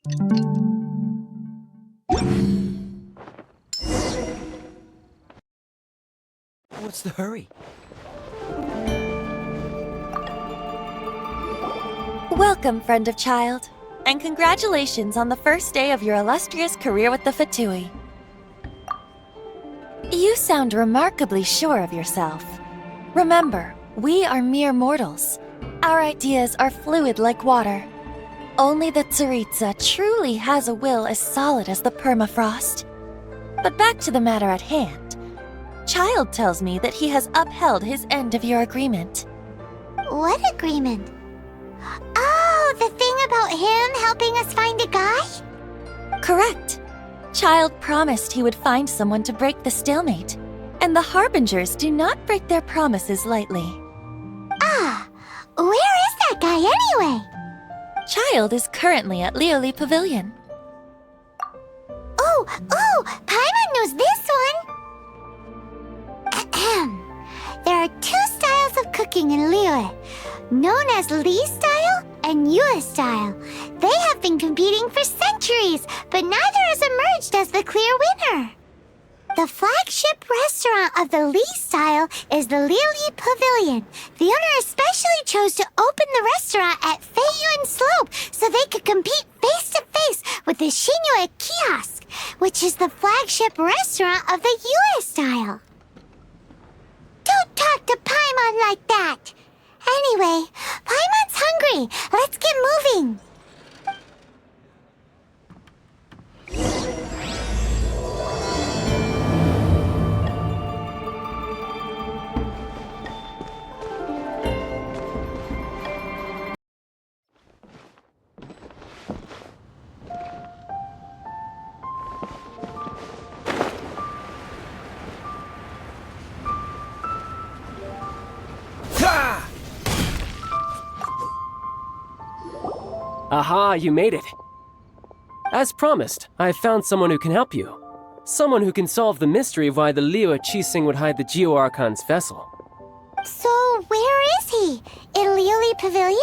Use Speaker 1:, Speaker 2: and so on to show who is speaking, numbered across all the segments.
Speaker 1: What's the hurry?
Speaker 2: Welcome, friend of child, and congratulations on the first day of your illustrious career with the Fatui. You sound remarkably sure of yourself. Remember, we are mere mortals. Our ideas are fluid like water. Only the Tsaritsa truly has a will as solid as the permafrost. But back to the matter at hand. Child tells me that he has upheld his end of your agreement.
Speaker 3: What agreement? Oh, the thing about him helping us find a guy?
Speaker 2: Correct. Child promised he would find someone to break the stalemate, and the Harbingers do not break their promises lightly.
Speaker 3: Ah, where is that guy anyway?
Speaker 2: Child is currently at Liyue Pavilion.
Speaker 3: Oh, Paimon knows this one! Ahem. There are two styles of cooking in Liyue, known as Li style and Yue style. They have been competing for centuries, but neither has emerged as the clear winner. The flagship restaurant of the Li style is the Liyue Pavilion. The owner especially chose to open the restaurant at Feiyuan Slope so they could compete face-to-face with the Shinue Kiosk, which is the flagship restaurant of the Yue style. Don't talk to Paimon like that! Anyway, Paimon's hungry. Let's get moving.
Speaker 4: Aha, you made it. As promised, I have found someone who can help you. Someone who can solve the mystery of why the Liyue Qixing would hide the Geo Archon's vessel.
Speaker 3: So, where is he? In Liyue Pavilion?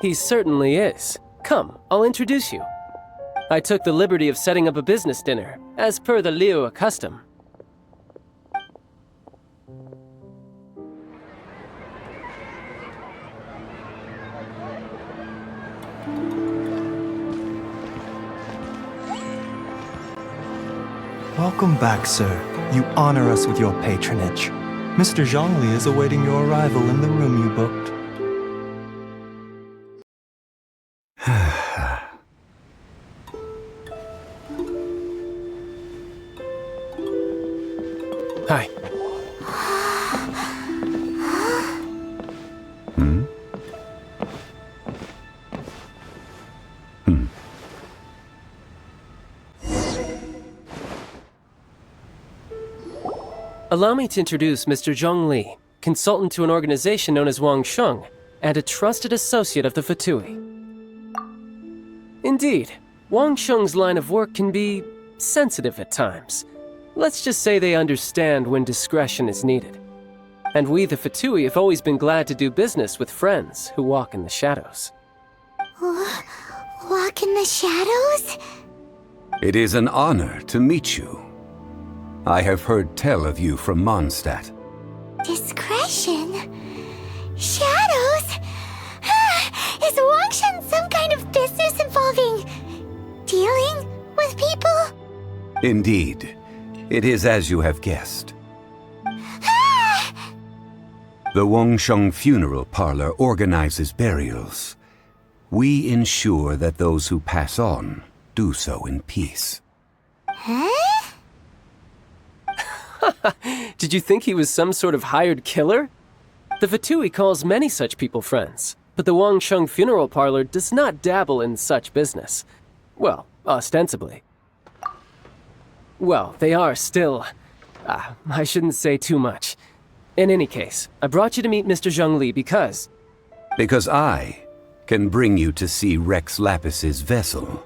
Speaker 4: He certainly is. Come, I'll introduce you. I took the liberty of setting up a business dinner, as per the Liyue custom.
Speaker 1: Welcome back, sir. You honor us with your patronage. Mr. Zhongli is awaiting your arrival in the room you booked.
Speaker 4: Hi. Allow me to introduce Mr. Zhongli, consultant to an organization known as Wang Sheng, and a trusted associate of the Fatui. Indeed, Wang Sheng's line of work can be sensitive at times. Let's just say they understand when discretion is needed. And we, the Fatui, have always been glad to do business with friends who walk in the shadows.
Speaker 3: Walk in the shadows?
Speaker 5: It is an honor to meet you. I have heard tell of you from Mondstadt.
Speaker 3: Discretion? Shadows? Is Wangshan some kind of business involving dealing with people?
Speaker 5: Indeed. It is as you have guessed. The Wangsheng Funeral Parlor organizes burials. We ensure that those who pass on do so in peace.
Speaker 3: Huh?
Speaker 4: Did you think he was some sort of hired killer? The Fatui calls many such people friends, but the Wangsheng Funeral Parlor does not dabble in such business. Well, ostensibly. Well, they are still... I shouldn't say too much. In any case, I brought you to meet Mr. Zhongli because...
Speaker 5: Because I can bring you to see Rex Lapis's vessel.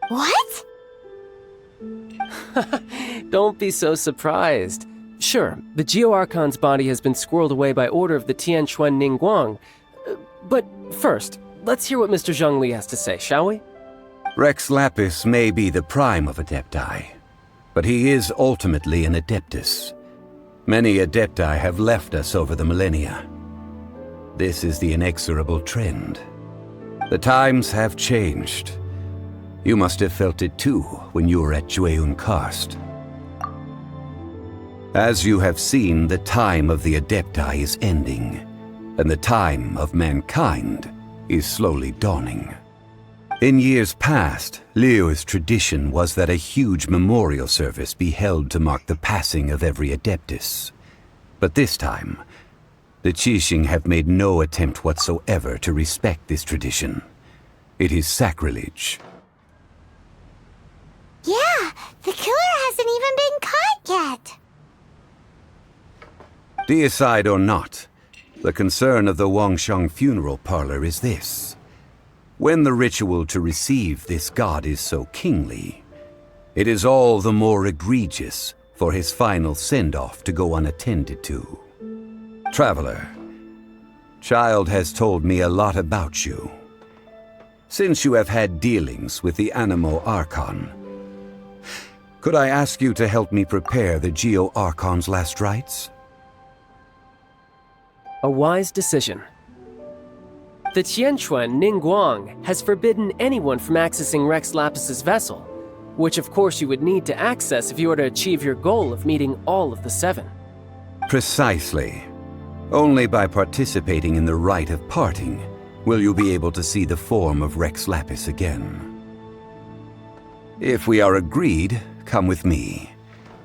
Speaker 3: What?
Speaker 4: Don't be so surprised. Sure, the Geo Archon's body has been squirreled away by order of the Tianquan Ningguang. But first, let's hear what Mr. Zhongli has to say, shall we?
Speaker 5: Rex Lapis may be the prime of Adepti, but he is ultimately an Adeptus. Many Adepti have left us over the millennia. This is the inexorable trend. The times have changed. You must have felt it too when you were at Jueun Karst. As you have seen, the time of the Adepti is ending, and the time of mankind is slowly dawning. In years past, Liyue's tradition was that a huge memorial service be held to mark the passing of every Adeptus. But this time, the Qixing have made no attempt whatsoever to respect this tradition. It is sacrilege.
Speaker 3: Yeah, the killer hasn't even been caught yet.
Speaker 5: Deicide or not, the concern of the Wangsheng funeral parlor is this. When the ritual to receive this god is so kingly, it is all the more egregious for his final send-off to go unattended to. Traveler, Child has told me a lot about you. Since you have had dealings with the Animo Archon, could I ask you to help me prepare the Geo Archon's last rites?
Speaker 4: A wise decision. The Tianquan Ningguang has forbidden anyone from accessing Rex Lapis's vessel, which of course you would need to access if you were to achieve your goal of meeting all of the seven.
Speaker 5: Precisely. Only by participating in the rite of parting will you be able to see the form of Rex Lapis again. If we are agreed, come with me.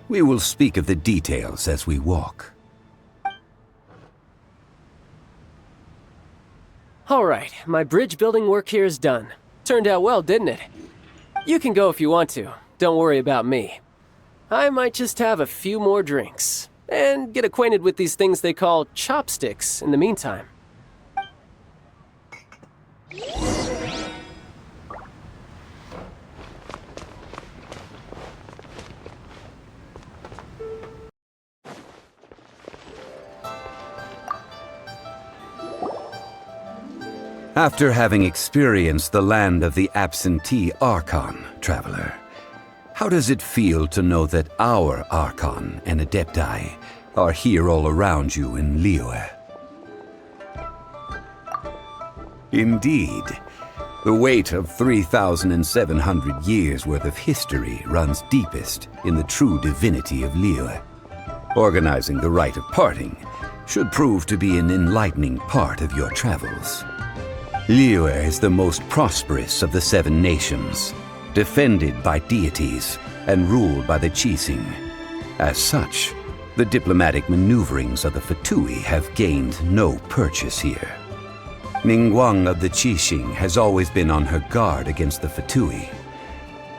Speaker 5: We will speak of the details as we walk.
Speaker 4: Alright, my bridge building work here is done. Turned out well, didn't it? You can go if you want to. Don't worry about me. I might just have a few more drinks, and get acquainted with these things they call chopsticks in the meantime.
Speaker 5: After having experienced the land of the absentee Archon, Traveler, how does it feel to know that our Archon and Adepti are here all around you in Liyue? Indeed, the weight of 3,700 years worth of history runs deepest in the true divinity of Liyue. Organizing the rite of parting should prove to be an enlightening part of your travels. Liyue is the most prosperous of the seven nations, defended by deities and ruled by the Qixing. As such, the diplomatic maneuverings of the Fatui have gained no purchase here. Ningguang of the Qixing has always been on her guard against the Fatui.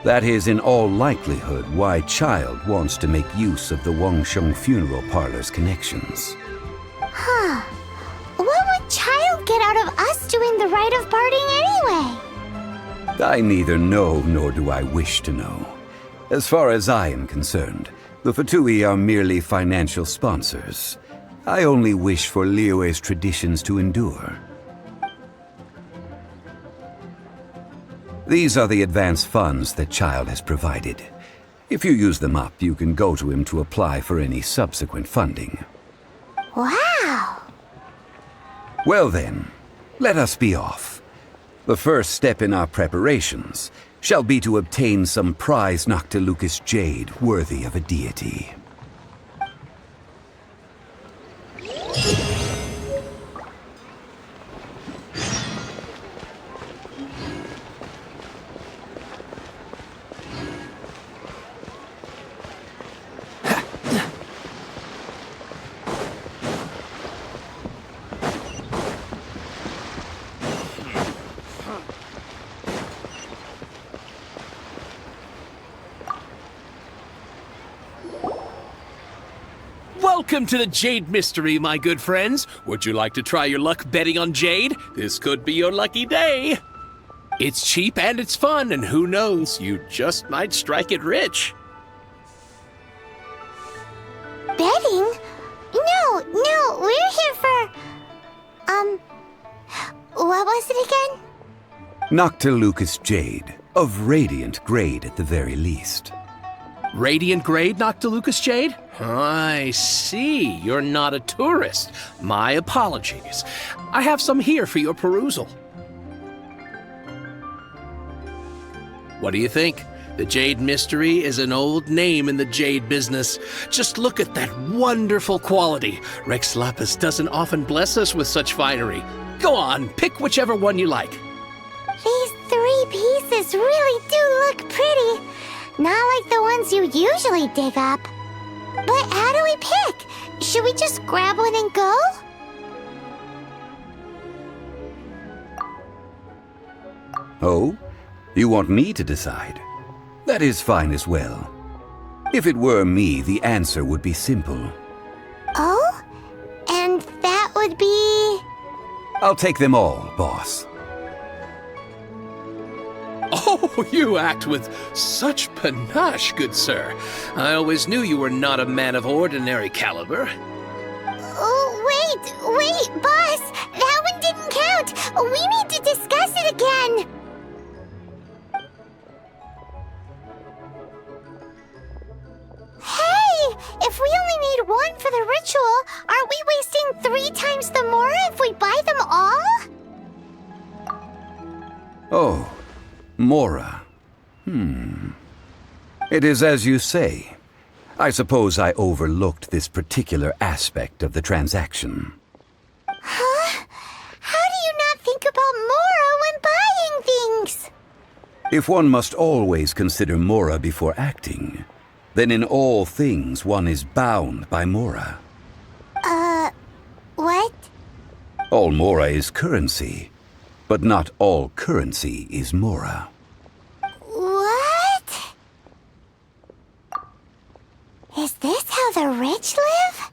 Speaker 5: That is in all likelihood why Child wants to make use of the Wangsheng funeral parlor's connections.
Speaker 3: Huh. What would Child get out of us doing the rite of parting anyway?
Speaker 5: I neither know nor do I wish to know. As far as I am concerned, the Fatui are merely financial sponsors. I only wish for Liyue's traditions to endure. These are the advance funds that Child has provided. If you use them up, you can go to him to apply for any subsequent funding.
Speaker 3: Wow!
Speaker 5: Well then, let us be off. The first step in our preparations shall be to obtain some prized Noctilucous jade worthy of a deity.
Speaker 6: Welcome to the Jade Mystery, my good friends. Would you like to try your luck betting on Jade? This could be your lucky day. It's cheap and it's fun, and who knows, you just might strike it rich.
Speaker 3: Betting? No, we're here for... what was it again?
Speaker 5: Noctilucous jade, Of radiant grade at the very least.
Speaker 6: Radiant grade, Noctilucous Jade? I see. You're not a tourist. My apologies. I have some here for your perusal. What do you think? The Jade Mystery is an old name in the jade business. Just look at that wonderful quality. Rex Lapis doesn't often bless us with such finery. Go on, pick whichever one you like.
Speaker 3: These 3 pieces really do look pretty. Not like the ones you usually dig up. But how do we pick? Should we just grab one and go?
Speaker 5: Oh? You want me to decide? That is fine as well. If it were me, the answer would be simple.
Speaker 3: Oh? And that would be...
Speaker 5: I'll take them all, boss.
Speaker 6: Oh, you act with such panache, good sir. I always knew you were not a man of ordinary caliber.
Speaker 3: Oh, wait, boss! That one didn't count! We need to discuss it again! Hey! If we only need one for the ritual, aren't we wasting 3 times the Mora if we buy them all?
Speaker 5: Oh, Mora. It is as you say. I suppose I overlooked this particular aspect of the transaction.
Speaker 3: Huh? How do you not think about Mora when buying things?
Speaker 5: If one must always consider Mora before acting, then in all things one is bound by Mora.
Speaker 3: What?
Speaker 5: All Mora is currency, but not all currency is Mora.
Speaker 3: What? Is this how the rich live?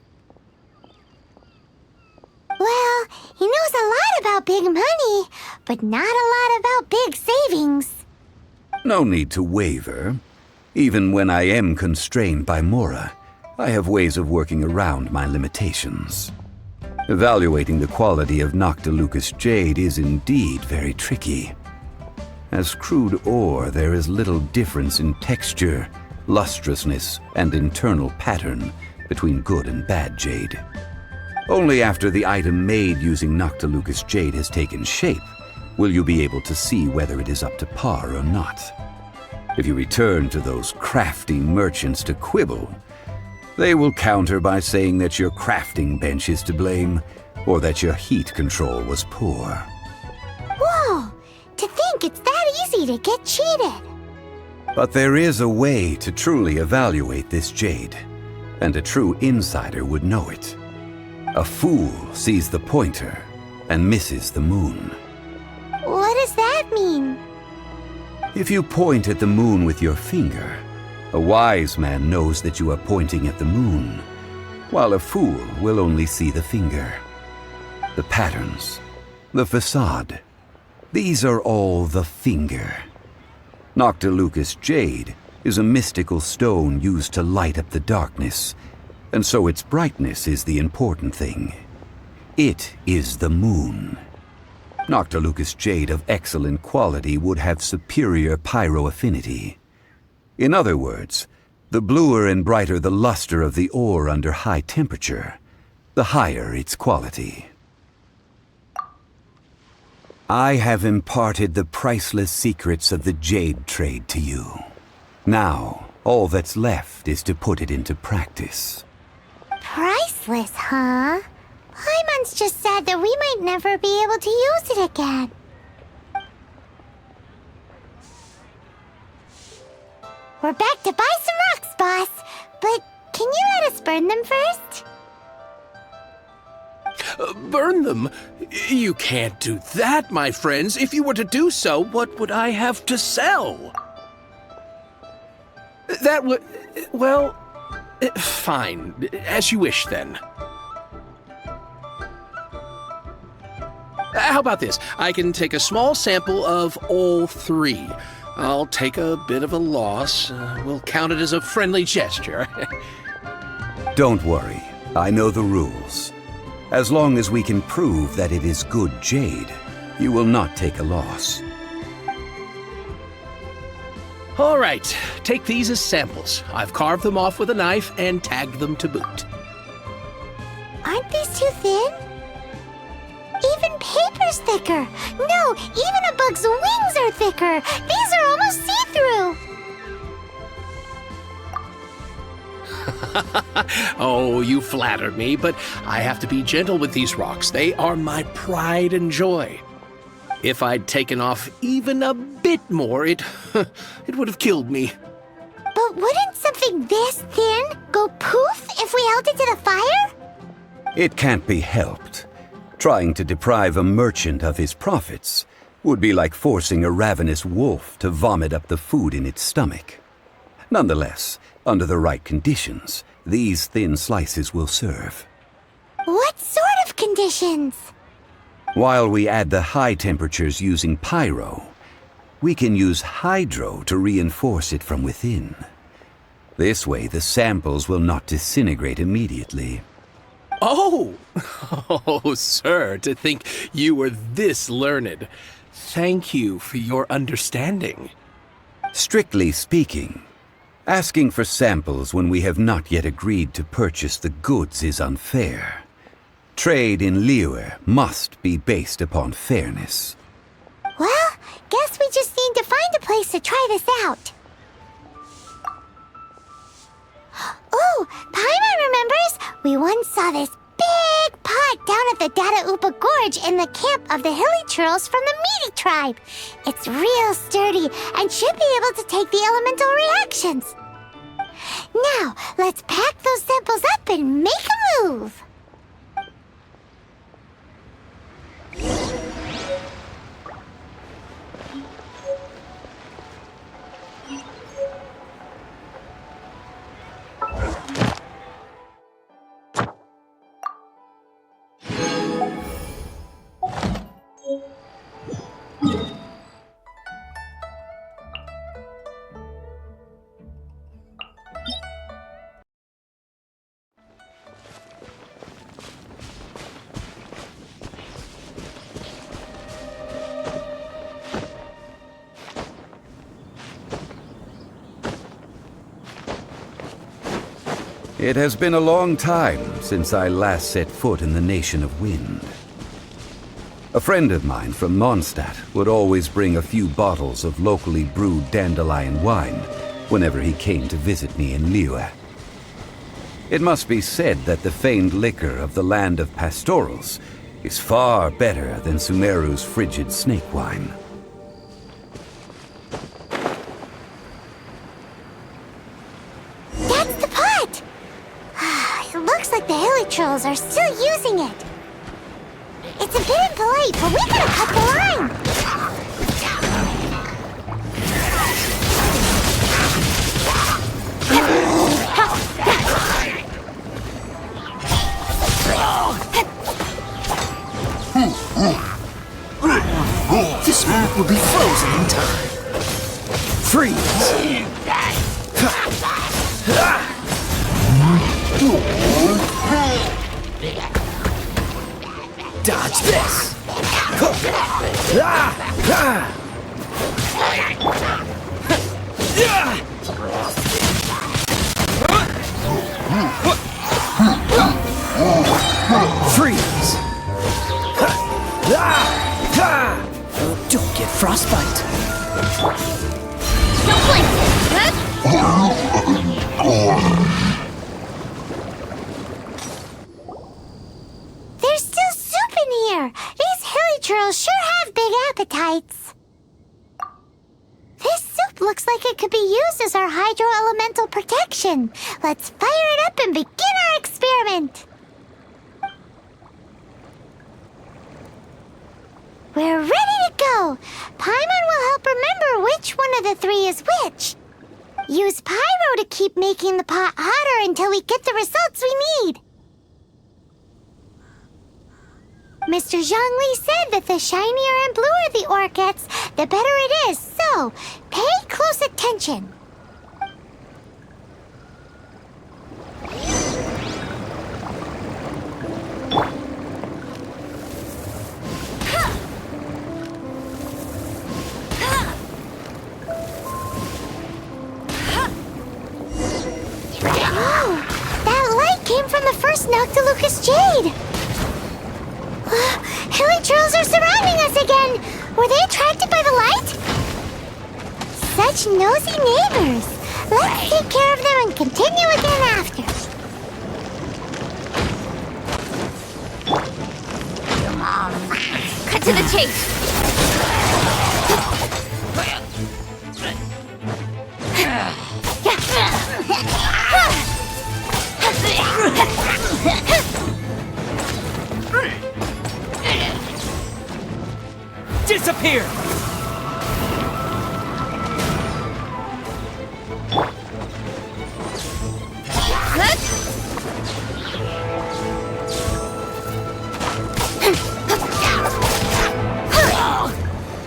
Speaker 3: Well, he knows a lot about big money, but not a lot about big savings.
Speaker 5: No need to waver. Even when I am constrained by Mora, I have ways of working around my limitations. Evaluating the quality of Noctilucous Jade is indeed very tricky. As crude ore, there is little difference in texture, lustrousness, and internal pattern between good and bad jade. Only after the item made using Noctilucous Jade has taken shape will you be able to see whether it is up to par or not. If you return to those crafty merchants to quibble, they will counter by saying that your crafting bench is to blame, or that your heat control was poor.
Speaker 3: Whoa! To think it's that easy to get cheated!
Speaker 5: But there is a way to truly evaluate this jade, and a true insider would know it. A fool sees the pointer and misses the moon.
Speaker 3: What does that mean?
Speaker 5: If you point at the moon with your finger, a wise man knows that you are pointing at the moon, while a fool will only see the finger. The patterns, the facade, these are all the finger. Noctilucous Jade is a mystical stone used to light up the darkness, and so its brightness is the important thing. It is the moon. Noctilucous Jade of excellent quality would have superior pyroaffinity. In other words, the bluer and brighter the luster of the ore under high temperature, the higher its quality. I have imparted the priceless secrets of the jade trade to you. Now, all that's left is to put it into practice.
Speaker 3: Priceless, huh? Paimon's just said that we might never be able to use it again. We're back to buy some rocks, boss. But can you let us burn them first?
Speaker 6: Burn them? You can't do that, my friends. If you were to do so, what would I have to sell? That would... well... fine. As you wish, then. How about this? I can take a small sample of all 3. I'll take a bit of a loss. We'll count it as a friendly gesture.
Speaker 5: Don't worry. I know the rules. As long as we can prove that it is good jade, you will not take a loss.
Speaker 6: All right, take these as samples. I've carved them off with a knife and tagged them to boot.
Speaker 3: Aren't these too thin? Even paper's thicker. No, even a bug's wings are thicker. These are almost see-through.
Speaker 6: Oh, you flatter me, but I have to be gentle with these rocks. They are my pride and joy. If I'd taken off even a bit more, it would have killed me.
Speaker 3: But wouldn't something this thin go poof if we held it to the fire?
Speaker 5: It can't be helped. Trying to deprive a merchant of his profits would be like forcing a ravenous wolf to vomit up the food in its stomach. Nonetheless, under the right conditions, these thin slices will serve.
Speaker 3: What sort of conditions?
Speaker 5: While we add the high temperatures using pyro, we can use hydro to reinforce it from within. This way, the samples will not disintegrate immediately.
Speaker 6: Oh! Oh, sir, to think you were this learned. Thank you for your understanding.
Speaker 5: Strictly speaking, asking for samples when we have not yet agreed to purchase the goods is unfair. Trade in Liyue must be based upon fairness.
Speaker 3: Well, guess we just need to find a place to try this out. Ooh, Paimon remembers we once saw this big pot down at the Data Upa Gorge in the camp of the hilly churls from the Meaty tribe. It's real sturdy and should be able to take the elemental reactions. Now, let's pack those samples up and make a move.
Speaker 5: It has been a long time since I last set foot in the Nation of Wind. A friend of mine from Mondstadt would always bring a few bottles of locally brewed dandelion wine whenever he came to visit me in Liyue. It must be said that the famed liquor of the land of pastorals is far better than Sumeru's frigid snake wine.
Speaker 3: That's the pot! It looks like the hilly trolls are still using it. It's a bit impolite, but we gotta cut the line!
Speaker 7: This map will be frozen in time. Freeze! Dodge this! Freeze! Don't get frostbite.
Speaker 3: Don't blink! There's still soup in here! These hilly trolls sure have big appetites. This soup looks like it could be used as our hydro-elemental protection. Let's fire it up and begin our experiment. We're ready to go! Paimon will help remember which one of the three is which. Use pyro to keep making the pot hotter until we get the results we need. Mr. Zhongli said that the shinier and bluer the ore gets, the better it is, so pay close attention. this Noctilucous jade? Hilichurls are surrounding us again! Were they attracted by the light? Such nosy neighbors! Let's take care of them and continue again after.
Speaker 2: Cut to the chase!
Speaker 7: Disappear!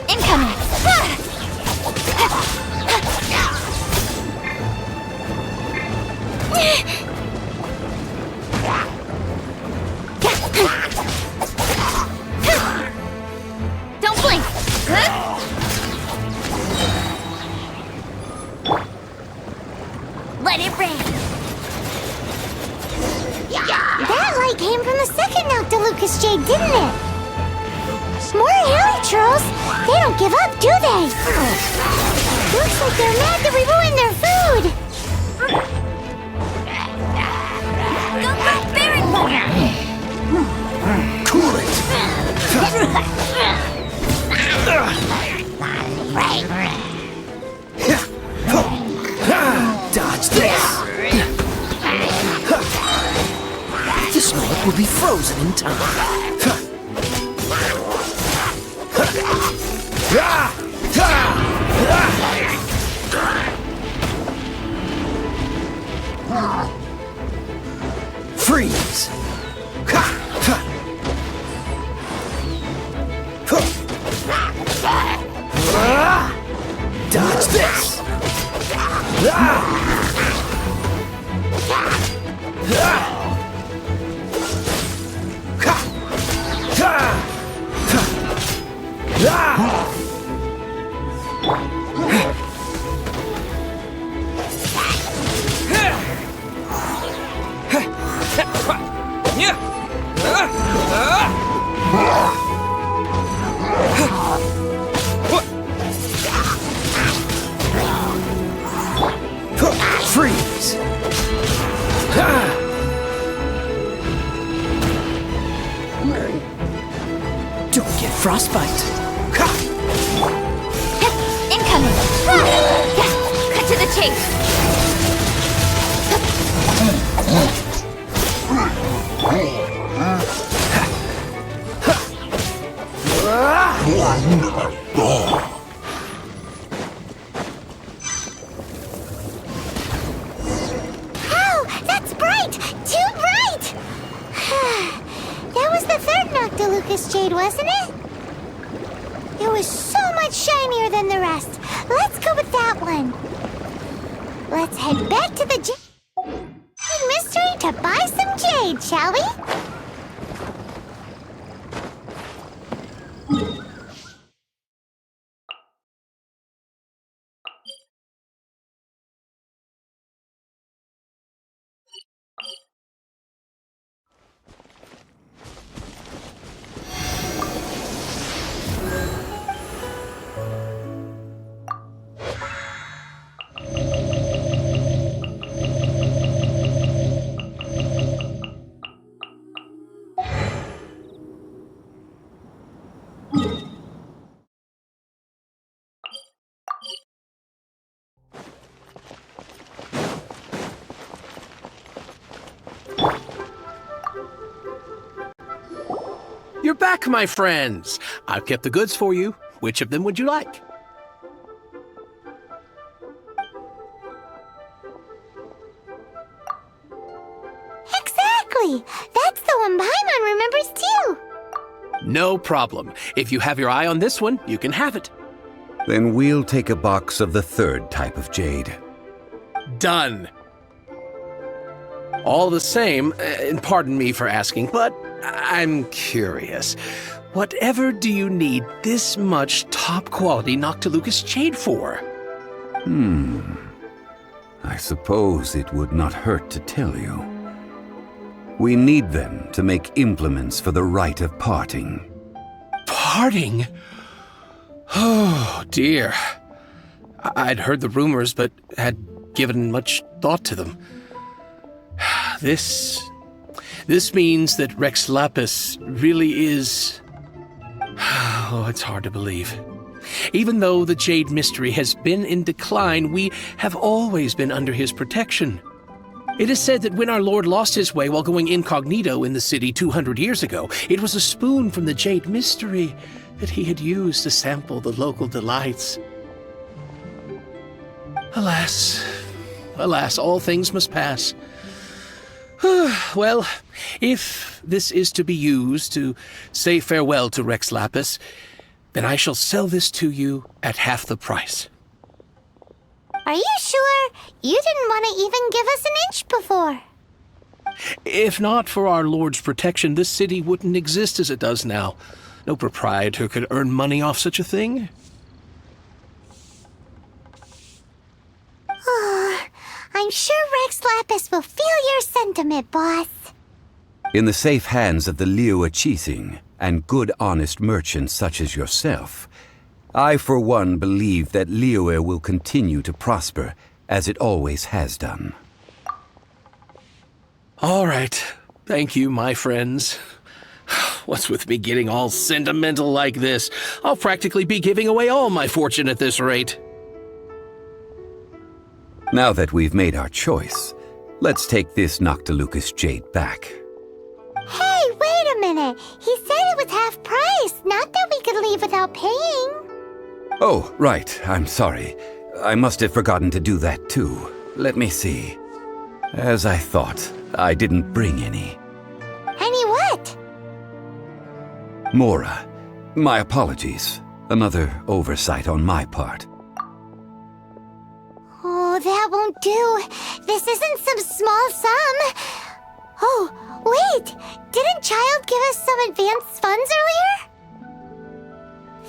Speaker 2: Incoming! Don't blink! Let it rain!
Speaker 3: That light came from the second Noctilucous jade, didn't it? More Hilichurls! They don't give up, do they? Looks like they're mad that we ruined their food!
Speaker 2: Go quick, Baron!
Speaker 7: Cool it! Dodge this! This mob will be frozen in time. Freeze! Dodge this! Freeze! Don't get frostbite.
Speaker 2: Incoming! Cut to the chase!
Speaker 3: Oh, that's bright! Too bright! That was the third Noctilucous jade, wasn't it? It was so much shinier than the rest. Let's go with that one. Let's head back to the jade mystery to buy some jade, shall we?
Speaker 6: You're back, my friends. I've kept the goods for you. Which of them would you like?
Speaker 3: Exactly! That's the one Paimon remembers too!
Speaker 6: No problem. If you have your eye on this one, you can have it.
Speaker 5: Then we'll take a box of the third type of jade.
Speaker 6: Done. All the same, and pardon me for asking, but I'm curious. Whatever do you need this much top-quality Noctilucous jade for?
Speaker 5: I suppose it would not hurt to tell you. We need them to make implements for the rite of parting.
Speaker 6: Parting? Oh, dear. I'd heard the rumors, but had given much thought to them. This means that Rex Lapis really is... Oh, it's hard to believe. Even though the Jade Mystery has been in decline, we have always been under his protection. It is said that when our Lord lost his way while going incognito in the city 200 years ago, it was a spoon from the Jade Mystery that he had used to sample the local delights. Alas, all things must pass. Well, if this is to be used to say farewell to Rex Lapis, then I shall sell this to you at half the price.
Speaker 3: Are you sure? You didn't want to even give us an inch before.
Speaker 6: If not for our Lord's protection, this city wouldn't exist as it does now. No proprietor could earn money off such a thing.
Speaker 3: I'm sure Rex Lapis will feel your sentiment, boss.
Speaker 5: In the safe hands of the Liyue Chising and good honest merchants such as yourself, I for one believe that Liyue will continue to prosper as it always has done.
Speaker 6: All right. Thank you, my friends. What's with me getting all sentimental like this? I'll practically be giving away all my fortune at this rate.
Speaker 5: Now that we've made our choice, let's take this Noctilucous jade back.
Speaker 3: Hey, wait a minute. He said it was half price, not that we could leave without paying.
Speaker 5: Oh, right. I'm sorry. I must have forgotten to do that too. Let me see. As I thought, I didn't bring any.
Speaker 3: Any what?
Speaker 5: Mora, my apologies. Another oversight on my part.
Speaker 3: Oh, that won't do. This isn't some small sum. Oh, wait! Didn't Child give us some advanced funds earlier?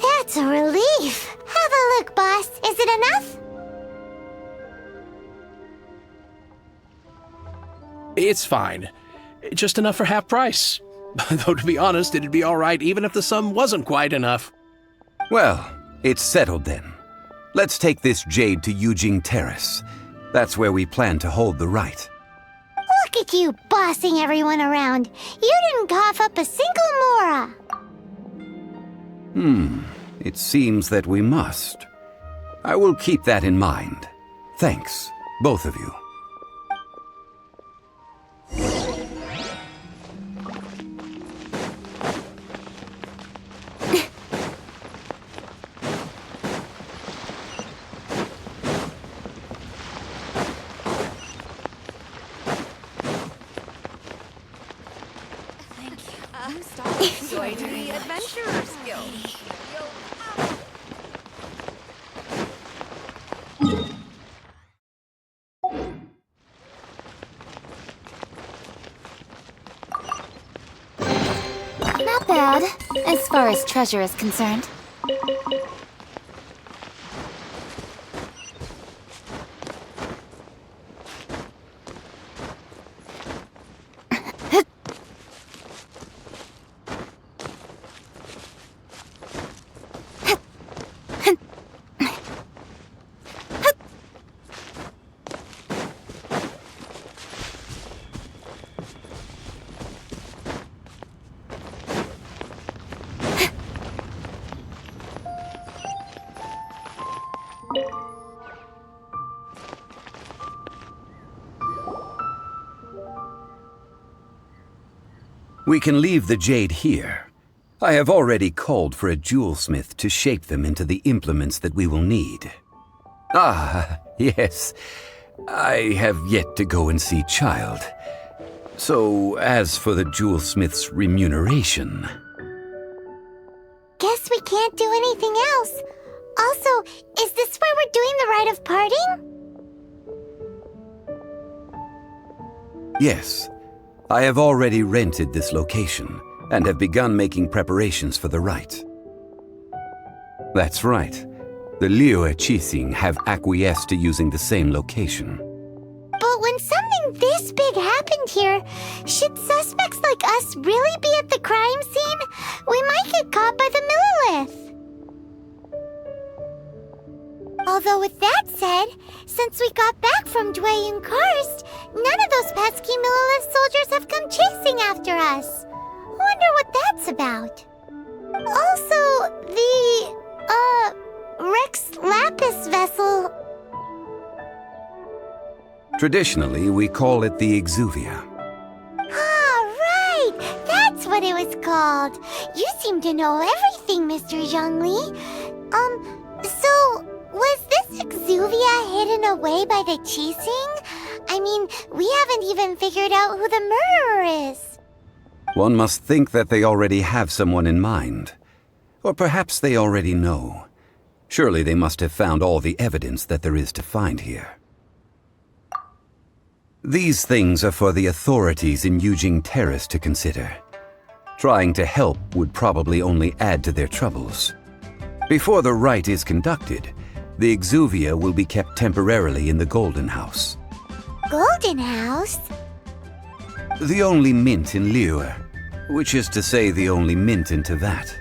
Speaker 3: That's a relief. Have a look, boss. Is it enough?
Speaker 6: It's fine. Just enough for half price. Though to be honest, it'd be all right even if the sum wasn't quite enough.
Speaker 5: Well, it's settled then. Let's take this jade to Yujing Terrace. That's where we plan to hold the rite.
Speaker 3: Look at you bossing everyone around. You didn't cough up a single Mora.
Speaker 5: It seems that we must. I will keep that in mind. Thanks, both of you.
Speaker 2: Not bad, as far as treasure is concerned.
Speaker 5: We can leave the jade here. I have already called for a jewelsmith to shape them into the implements that we will need. Ah, yes. I have yet to go and see Child. So, as for the jewelsmith's remuneration...
Speaker 3: Guess we can't do anything else. Also, is this where we're doing the rite of parting?
Speaker 5: Yes. I have already rented this location, and have begun making preparations for the rite. That's right. The Liyue Chising have acquiesced to using the same location.
Speaker 3: But when something this big happens, happened here. Should suspects like us really be at the crime scene? We might get caught by the Millilith. Although with that said, since we got back from Dway and Karst, none of those pesky Millilith soldiers have come chasing after us. Wonder what that's about. Also, the, Rex Lapis vessel.
Speaker 5: Traditionally, we call it the Exuvia.
Speaker 3: Ah, right! That's what it was called. You seem to know everything, Mr. Zhongli. So, was this Exuvia hidden away by the Qixing? I mean, we haven't even figured out who the murderer is.
Speaker 5: One must think that they already have someone in mind. Or perhaps they already know. Surely they must have found all the evidence that there is to find here. These things are for the authorities in Yujing Terrace to consider. Trying to help would probably only add to their troubles. Before the rite is conducted, the Exuvia will be kept temporarily in the Golden House.
Speaker 3: Golden House?
Speaker 5: The only mint in Liyue, which is to say the only mint in Teyvat.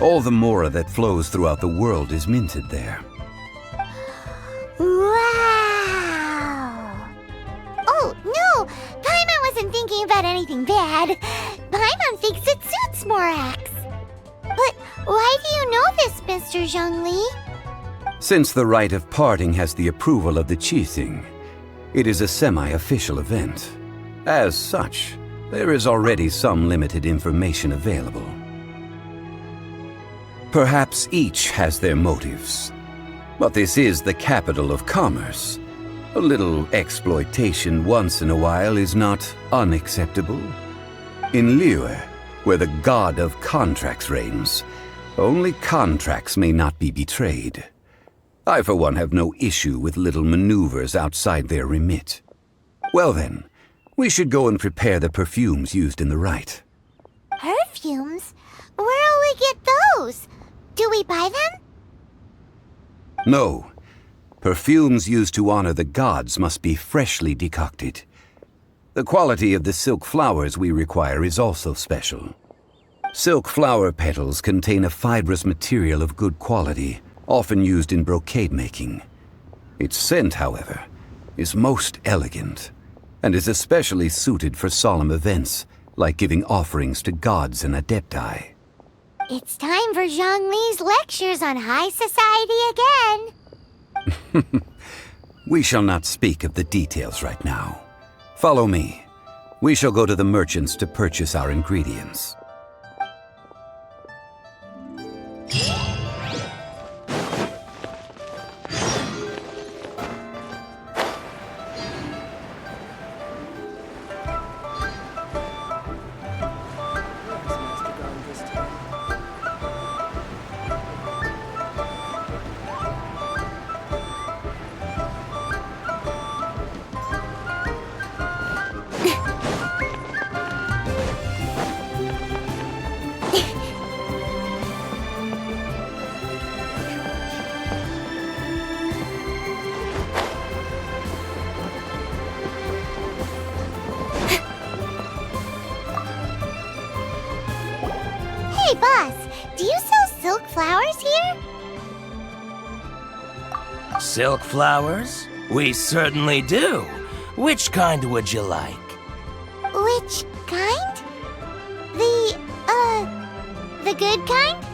Speaker 5: All the mora that flows throughout the world is minted there.
Speaker 3: Wow! Oh, no! Paimon wasn't thinking about anything bad. Paimon thinks it suits Morax. But why do you know this, Mr. Zhongli?
Speaker 5: Since the rite of parting has the approval of the Qixing, it is a semi-official event. As such, there is already some limited information available. Perhaps each has their motives. But this is the capital of commerce. A little exploitation once in a while is not unacceptable. In Liyue, where the god of contracts reigns, only contracts may not be betrayed. I, for one, have no issue with little maneuvers outside their remit. Well then, we should go and prepare the perfumes used in the rite.
Speaker 3: Perfumes? Where'll we get those? Do we buy them?
Speaker 5: No. Perfumes used to honor the gods must be freshly decocted. The quality of the silk flowers we require is also special. Silk flower petals contain a fibrous material of good quality, often used in brocade making. Its scent, however, is most elegant, and is especially suited for solemn events, like giving offerings to gods and adepti.
Speaker 3: It's time for Zhongli's lectures on high society again.
Speaker 5: We shall not speak of the details right now. Follow me. We shall go to the merchants to purchase our ingredients.
Speaker 3: Hey, boss, do you sell silk flowers here?
Speaker 8: Silk flowers? We certainly do. Which kind would you like?
Speaker 3: Which kind? The good kind?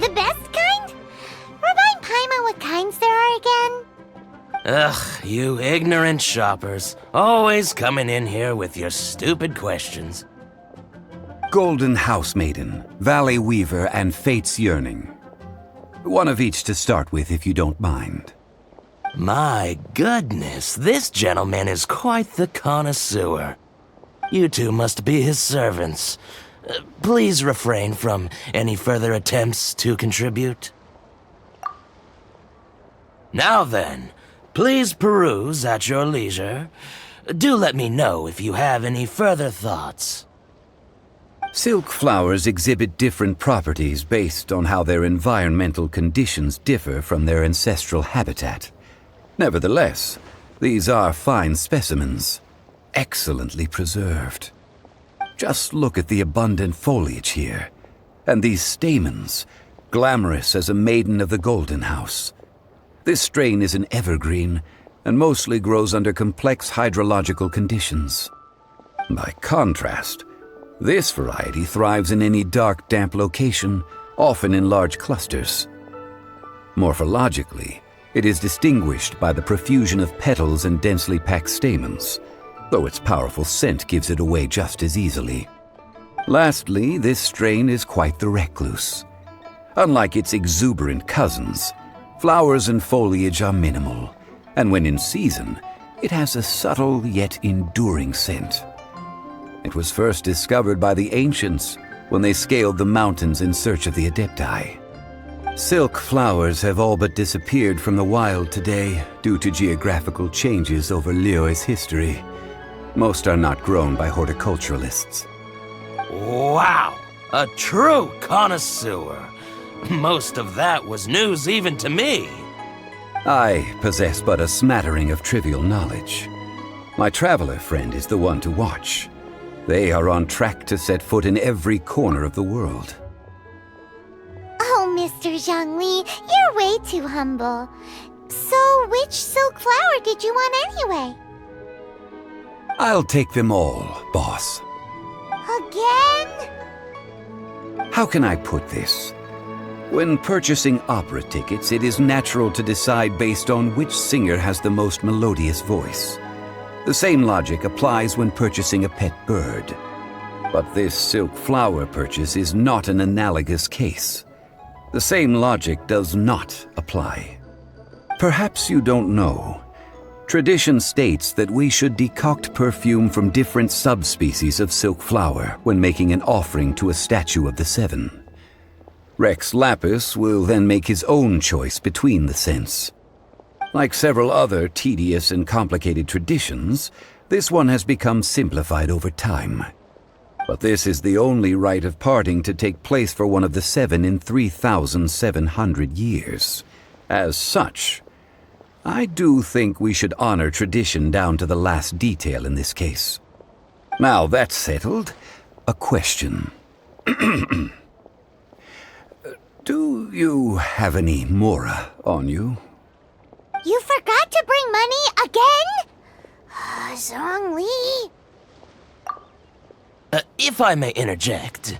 Speaker 3: The best kind? Remind Paimon what kinds there are again?
Speaker 8: Ugh, you ignorant shoppers. Always coming in here with your stupid questions.
Speaker 5: Golden House Maiden, Valley Weaver, and Fate's Yearning. One of each to start with, if you don't mind.
Speaker 8: My goodness, this gentleman is quite the connoisseur. You two must be his servants. Please refrain from any further attempts to contribute. Now then, please peruse at your leisure. Do let me know if you have any further thoughts.
Speaker 5: Silk flowers exhibit different properties based on how their environmental conditions differ from their ancestral habitat. Nevertheless, these are fine specimens. excellently preserved. Just look at the abundant foliage here, and these stamens, glamorous as a maiden of the Golden House. This strain is an evergreen, and mostly grows under complex hydrological conditions. By contrast, this variety thrives in any dark, damp location, often in large clusters. Morphologically, it is distinguished by the profusion of petals and densely packed stamens, though its powerful scent gives it away just as easily. Lastly, this strain is quite the recluse. Unlike its exuberant cousins, flowers and foliage are minimal, and when in season, it has a subtle yet enduring scent. It was first discovered by the ancients when they scaled the mountains in search of the Adepti. Silk flowers have all but disappeared from the wild today due to geographical changes over Liyue's history. Most are not grown by horticulturalists.
Speaker 8: Wow! A true connoisseur. Most of that was news even to me.
Speaker 5: I possess but a smattering of trivial knowledge. My traveler friend is the one to watch. They are on track to set foot in every corner of the world.
Speaker 3: Oh, Mr. Zhongli, you're way too humble. So, which silk flower did you want anyway?
Speaker 5: I'll take them all, boss.
Speaker 3: Again?
Speaker 5: How can I put this? When purchasing opera tickets, it is natural to decide based on which singer has the most melodious voice. The same logic applies when purchasing a pet bird. But this silk flower purchase is not an analogous case. The same logic does not apply. Perhaps you don't know. Tradition states that we should decoct perfume from different subspecies of silk flower when making an offering to a statue of the seven. Rex Lapis will then make his own choice between the scents. Like several other tedious and complicated traditions, this one has become simplified over time. But this is the only rite of parting to take place for one of the seven in 3,700 years. As such, I do think we should honor tradition down to the last detail in this case. Now that's settled, a question. Do you have any mora on you?
Speaker 3: You forgot to bring money again? Zhongli.
Speaker 8: If I may interject,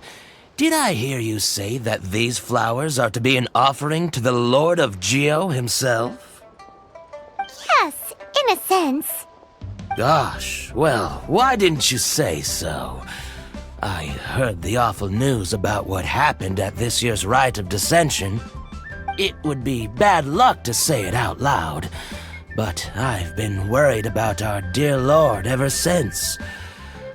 Speaker 8: did I hear you say that these flowers are to be an offering to the Lord of Geo himself?
Speaker 3: Yes, in a sense.
Speaker 8: Gosh, well, why didn't you say so? I heard the awful news about what happened at this year's Rite of Dissension. It would be bad luck to say it out loud, but I've been worried about our dear Lord ever since.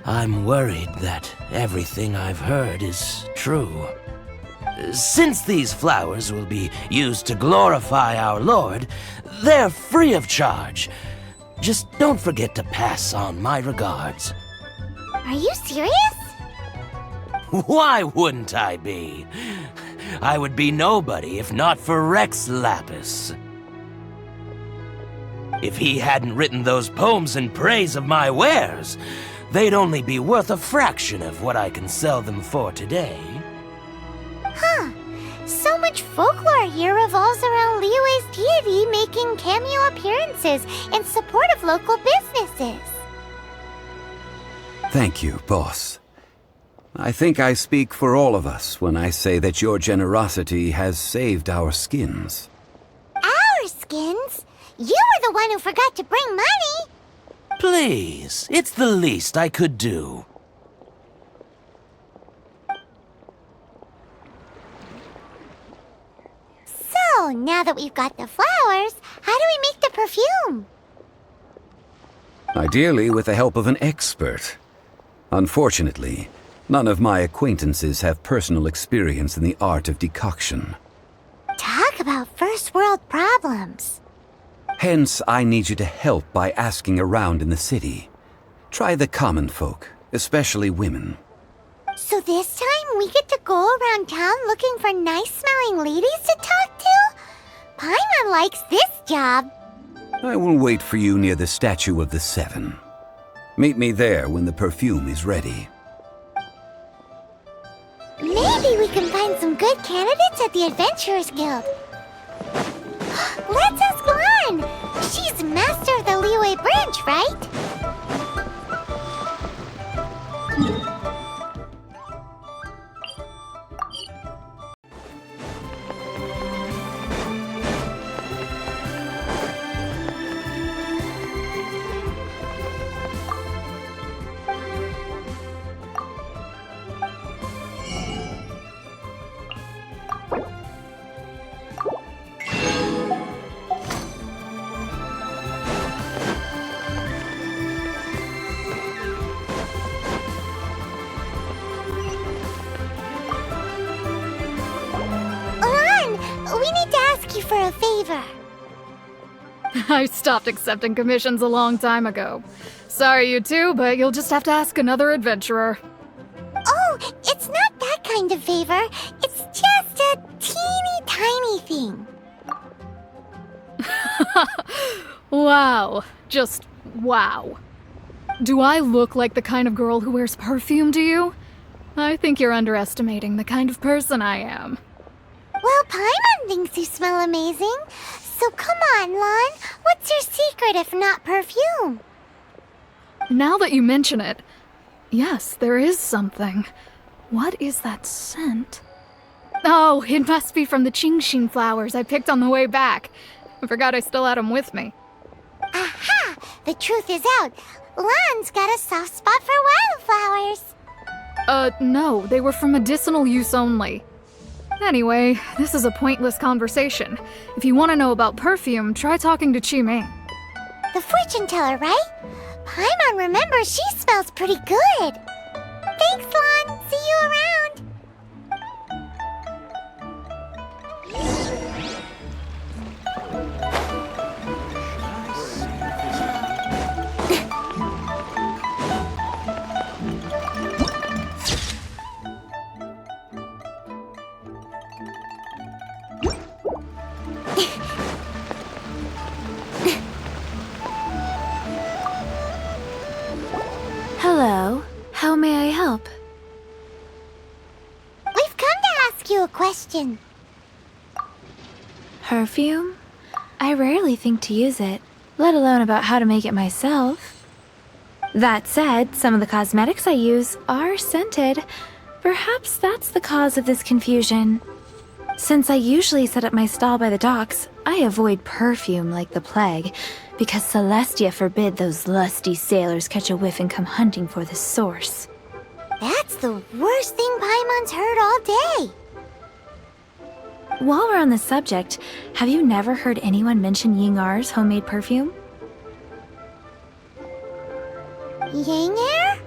Speaker 8: I'm worried that everything I've heard is true. Since these flowers will be used to glorify our Lord, they're free of charge. Just don't forget to pass on my regards.
Speaker 3: Are you serious?
Speaker 8: Why wouldn't I be? I would be nobody if not for Rex Lapis. If he hadn't written those poems in praise of my wares, they'd only be worth a fraction of what I can sell them for today.
Speaker 3: Huh. So much folklore here revolves around Liyue's deity making cameo appearances in support of local businesses.
Speaker 5: Thank you, boss. I think I speak for all of us when I say that your generosity has saved our skins.
Speaker 3: Our skins? You were the one who forgot to bring money!
Speaker 8: Please, it's the least I could do.
Speaker 3: So, now that we've got the flowers, how do we make the perfume?
Speaker 5: Ideally with the help of an expert. Unfortunately, none of my acquaintances have personal experience in the art of decoction.
Speaker 3: Talk about first world problems.
Speaker 5: Hence, I need you to help by asking around in the city. Try the common folk, especially women.
Speaker 3: So this time we get to go around town looking for nice-smelling ladies to talk to? Paimon likes this job.
Speaker 5: I will wait for you near the statue of the seven. Meet me there when the perfume is ready.
Speaker 3: Maybe we can find some good candidates at the Adventurers Guild. Let's ask Lan! She's master of the Liyue branch, right? We need to ask you for a favor.
Speaker 9: I stopped accepting commissions a long time ago. Sorry, you two, but you'll just have to ask another adventurer.
Speaker 3: Oh, it's not that kind of favor. It's just a teeny tiny thing.
Speaker 9: Wow. Just wow. Do I look like the kind of girl who wears perfume to you? I think you're underestimating the kind of person I am.
Speaker 3: Well, Paimon thinks you smell amazing. So come on, Lan. What's your secret if not perfume?
Speaker 9: Now that you mention it, yes, there is something. What is that scent? Oh, it must be from the Qingxin flowers I picked on the way back. I forgot I still had them with me.
Speaker 3: Aha! The truth is out. Lan's got a soft spot for wildflowers.
Speaker 9: No, they were for medicinal use only. Anyway, this is a pointless conversation. If you want to know about perfume, try talking to Qiming.
Speaker 3: The fortune teller, right? Paimon remembers she smells pretty good. Thanks, Lan. See you around.
Speaker 2: Hello. How may I help?
Speaker 3: We've come to ask you a question.
Speaker 2: Perfume? I rarely think to use it, let alone about how to make it myself. That said, some of the cosmetics I use are scented. Perhaps that's the cause of this confusion. Since I usually set up my stall by the docks, I avoid perfume like the plague, because Celestia forbid those lusty sailors catch a whiff and come hunting for the source.
Speaker 3: That's the worst thing Paimon's heard all day.
Speaker 2: While we're on the subject, have you never heard anyone mention Yingar's homemade perfume?
Speaker 3: Yingar?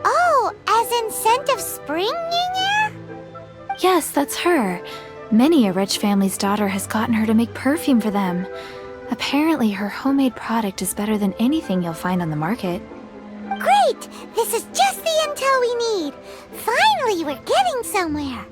Speaker 3: Oh, as in scent of spring Yingar?
Speaker 2: Yes, that's her. Many a rich family's daughter has gotten her to make perfume for them. Apparently, her homemade product is better than anything you'll find on the market.
Speaker 3: Great! This is just the intel we need. Finally, we're getting somewhere.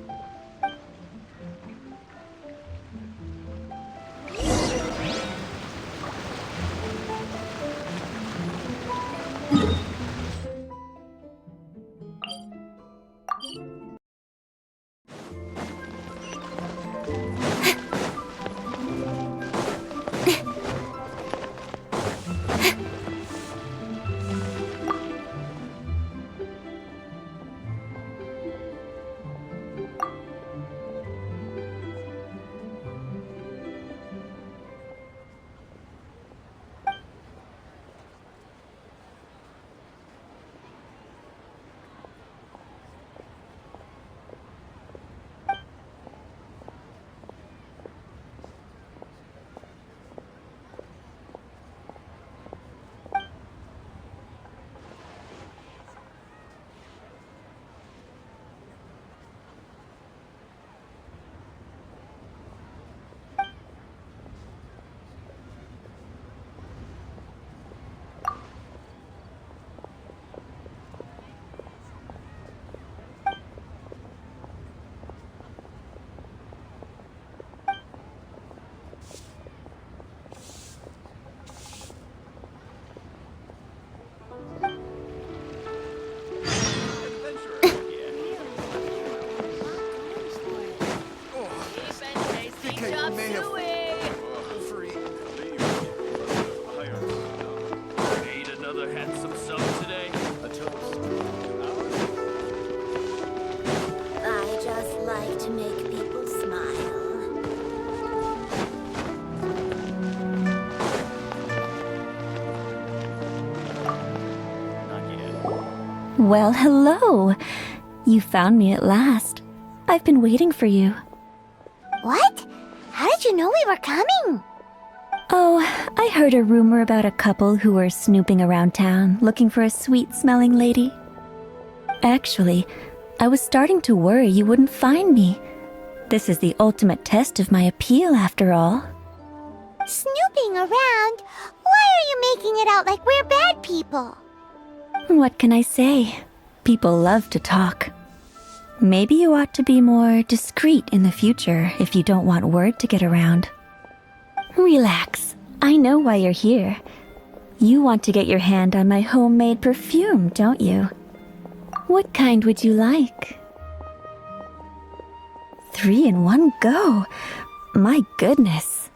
Speaker 10: Well, hello. You found me at last. I've been waiting for you.
Speaker 3: What? How did you know we were coming?
Speaker 10: Oh, I heard a rumor about a couple who were snooping around town looking for a sweet-smelling lady. Actually, I was starting to worry you wouldn't find me. This is the ultimate test of my appeal, after all.
Speaker 3: Snooping around? Why are you making it out like we're bad people?
Speaker 10: What can I say? People love to talk. Maybe you ought to be more discreet in the future if you don't want word to get around. Relax. I know why you're here. You want to get your hand on my homemade perfume, don't you? What kind would you like? 3 in one go. My goodness.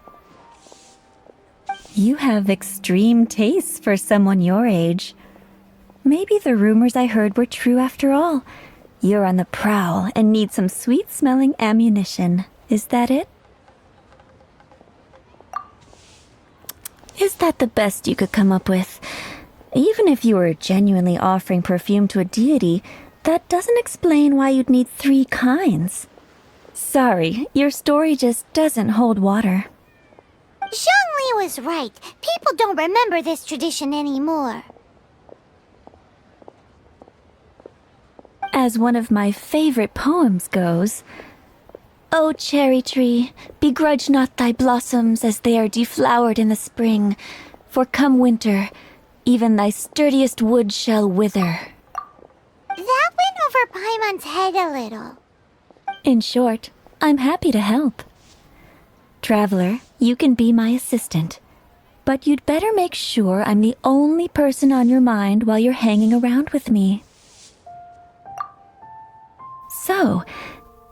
Speaker 10: You have extreme tastes for someone your age. Maybe the rumors I heard were true after all. You're on the prowl and need some sweet-smelling ammunition. Is that it? Is that the best you could come up with? Even if you were genuinely offering perfume to a deity, that doesn't explain why you'd need 3 kinds. Sorry, your story just doesn't hold water.
Speaker 3: Zhongli was right. People don't remember this tradition anymore.
Speaker 10: As one of my favorite poems goes, "O cherry tree, begrudge not thy blossoms as they are deflowered in the spring, for come winter, even thy sturdiest wood shall wither."
Speaker 3: That went over Paimon's head a little.
Speaker 10: In short, I'm happy to help. Traveler, you can be my assistant, but you'd better make sure I'm the only person on your mind while you're hanging around with me. So,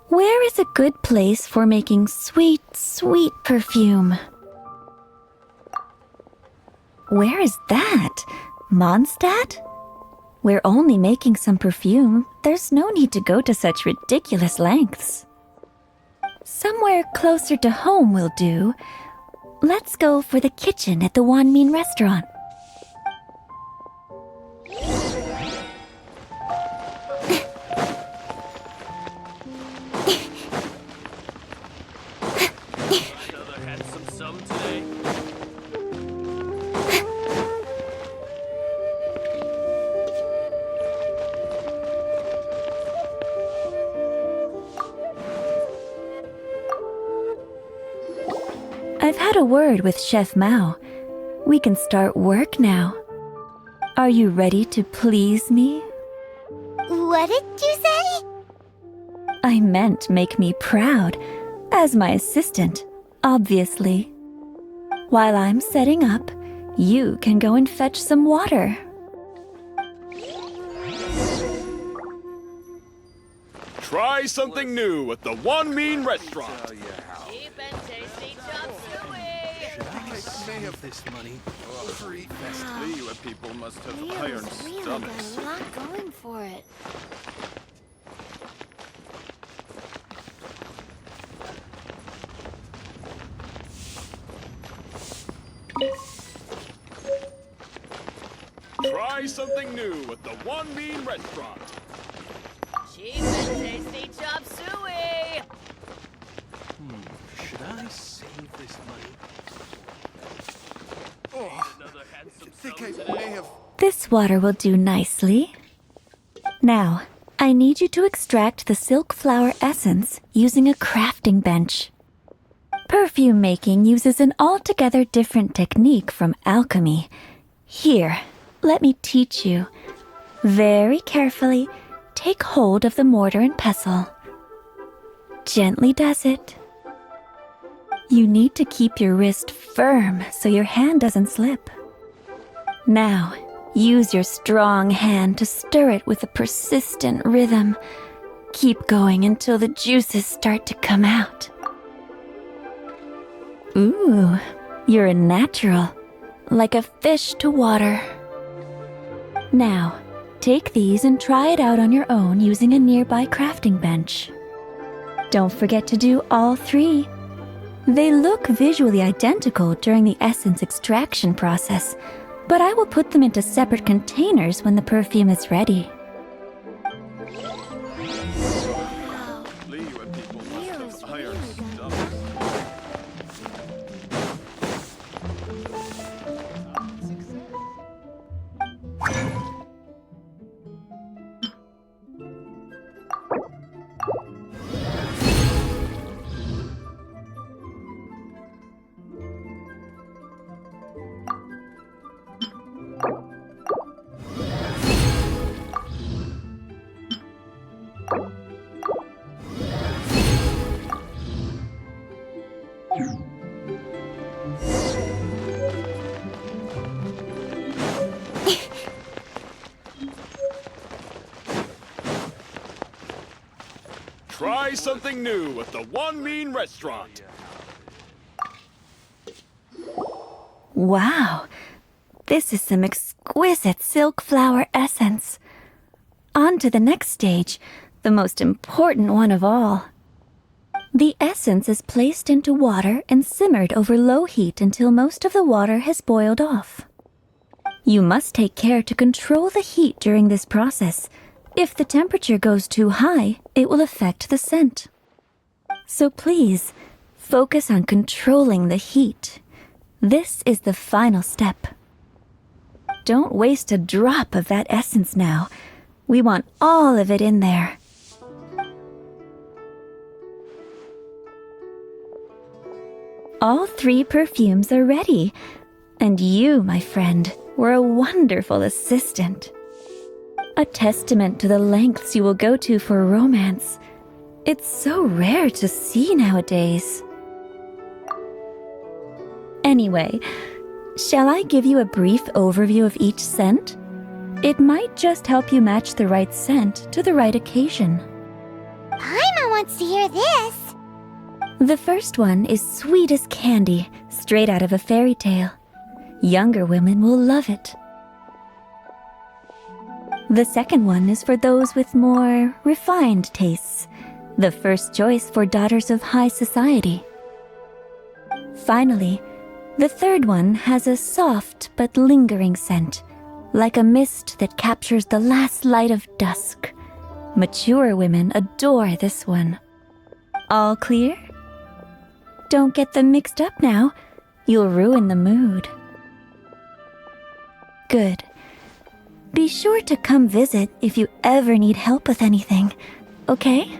Speaker 10: where is a good place for making sweet, sweet perfume? Where is that? Mondstadt? We're only making some perfume. There's no need to go to such ridiculous lengths. Somewhere closer to home will do. Let's go for the kitchen at the Wanmin restaurant. I've had a word with Chef Mao. We can start work now. Are you ready to please me?
Speaker 3: What did you say?
Speaker 10: I meant make me proud. As my assistant, obviously. While I'm setting up, you can go and fetch some water.
Speaker 11: Try something new at the One Mean Restaurant.
Speaker 12: Cheap and tasty chop suey.
Speaker 7: Should I save this money? Free fest.
Speaker 11: Liyue people must have
Speaker 2: Leo's
Speaker 11: iron
Speaker 2: really
Speaker 11: stomachs.
Speaker 2: got a lot going for it.
Speaker 11: Try something new at the One Mean Restaurant.
Speaker 12: Cheap and tasty chop suey.
Speaker 7: Should I save this money? Oh, I think I may have...
Speaker 10: This water will do nicely. Now, I need you to extract the silk flower essence using a crafting bench. Perfume making uses an altogether different technique from alchemy. Here, let me teach you. Very carefully, take hold of the mortar and pestle. Gently does it. You need to keep your wrist firm so your hand doesn't slip. Now, use your strong hand to stir it with a persistent rhythm. Keep going until the juices start to come out. Ooh, you're a natural, like a fish to water. Now, take these and try it out on your own using a nearby crafting bench. Don't forget to do all 3. They look visually identical during the essence extraction process, but I will put them into separate containers when the perfume is ready.
Speaker 11: Try something new at the One Mean Restaurant.
Speaker 10: Wow, this is some exquisite silk flower essence. On to the next stage, the most important one of all. The essence is placed into water and simmered over low heat until most of the water has boiled off. You must take care to control the heat during this process. If the temperature goes too high, it will affect the scent. So please, focus on controlling the heat. This is the final step. Don't waste a drop of that essence now. We want all of it in there. All 3 perfumes are ready. And you, my friend, were a wonderful assistant. A testament to the lengths you will go to for romance. It's so rare to see nowadays. Anyway, shall I give you a brief overview of each scent? It might just help you match the right scent to the right occasion.
Speaker 3: Paimon wants to hear this.
Speaker 10: The first one is sweet as candy, straight out of a fairy tale. Younger women will love it. The second one is for those with more refined tastes. The first choice for daughters of high society. Finally, the third one has a soft but lingering scent, like a mist that captures the last light of dusk. Mature women adore this one. All clear? Don't get them mixed up now. You'll ruin the mood. Good. Be sure to come visit if you ever need help with anything, okay?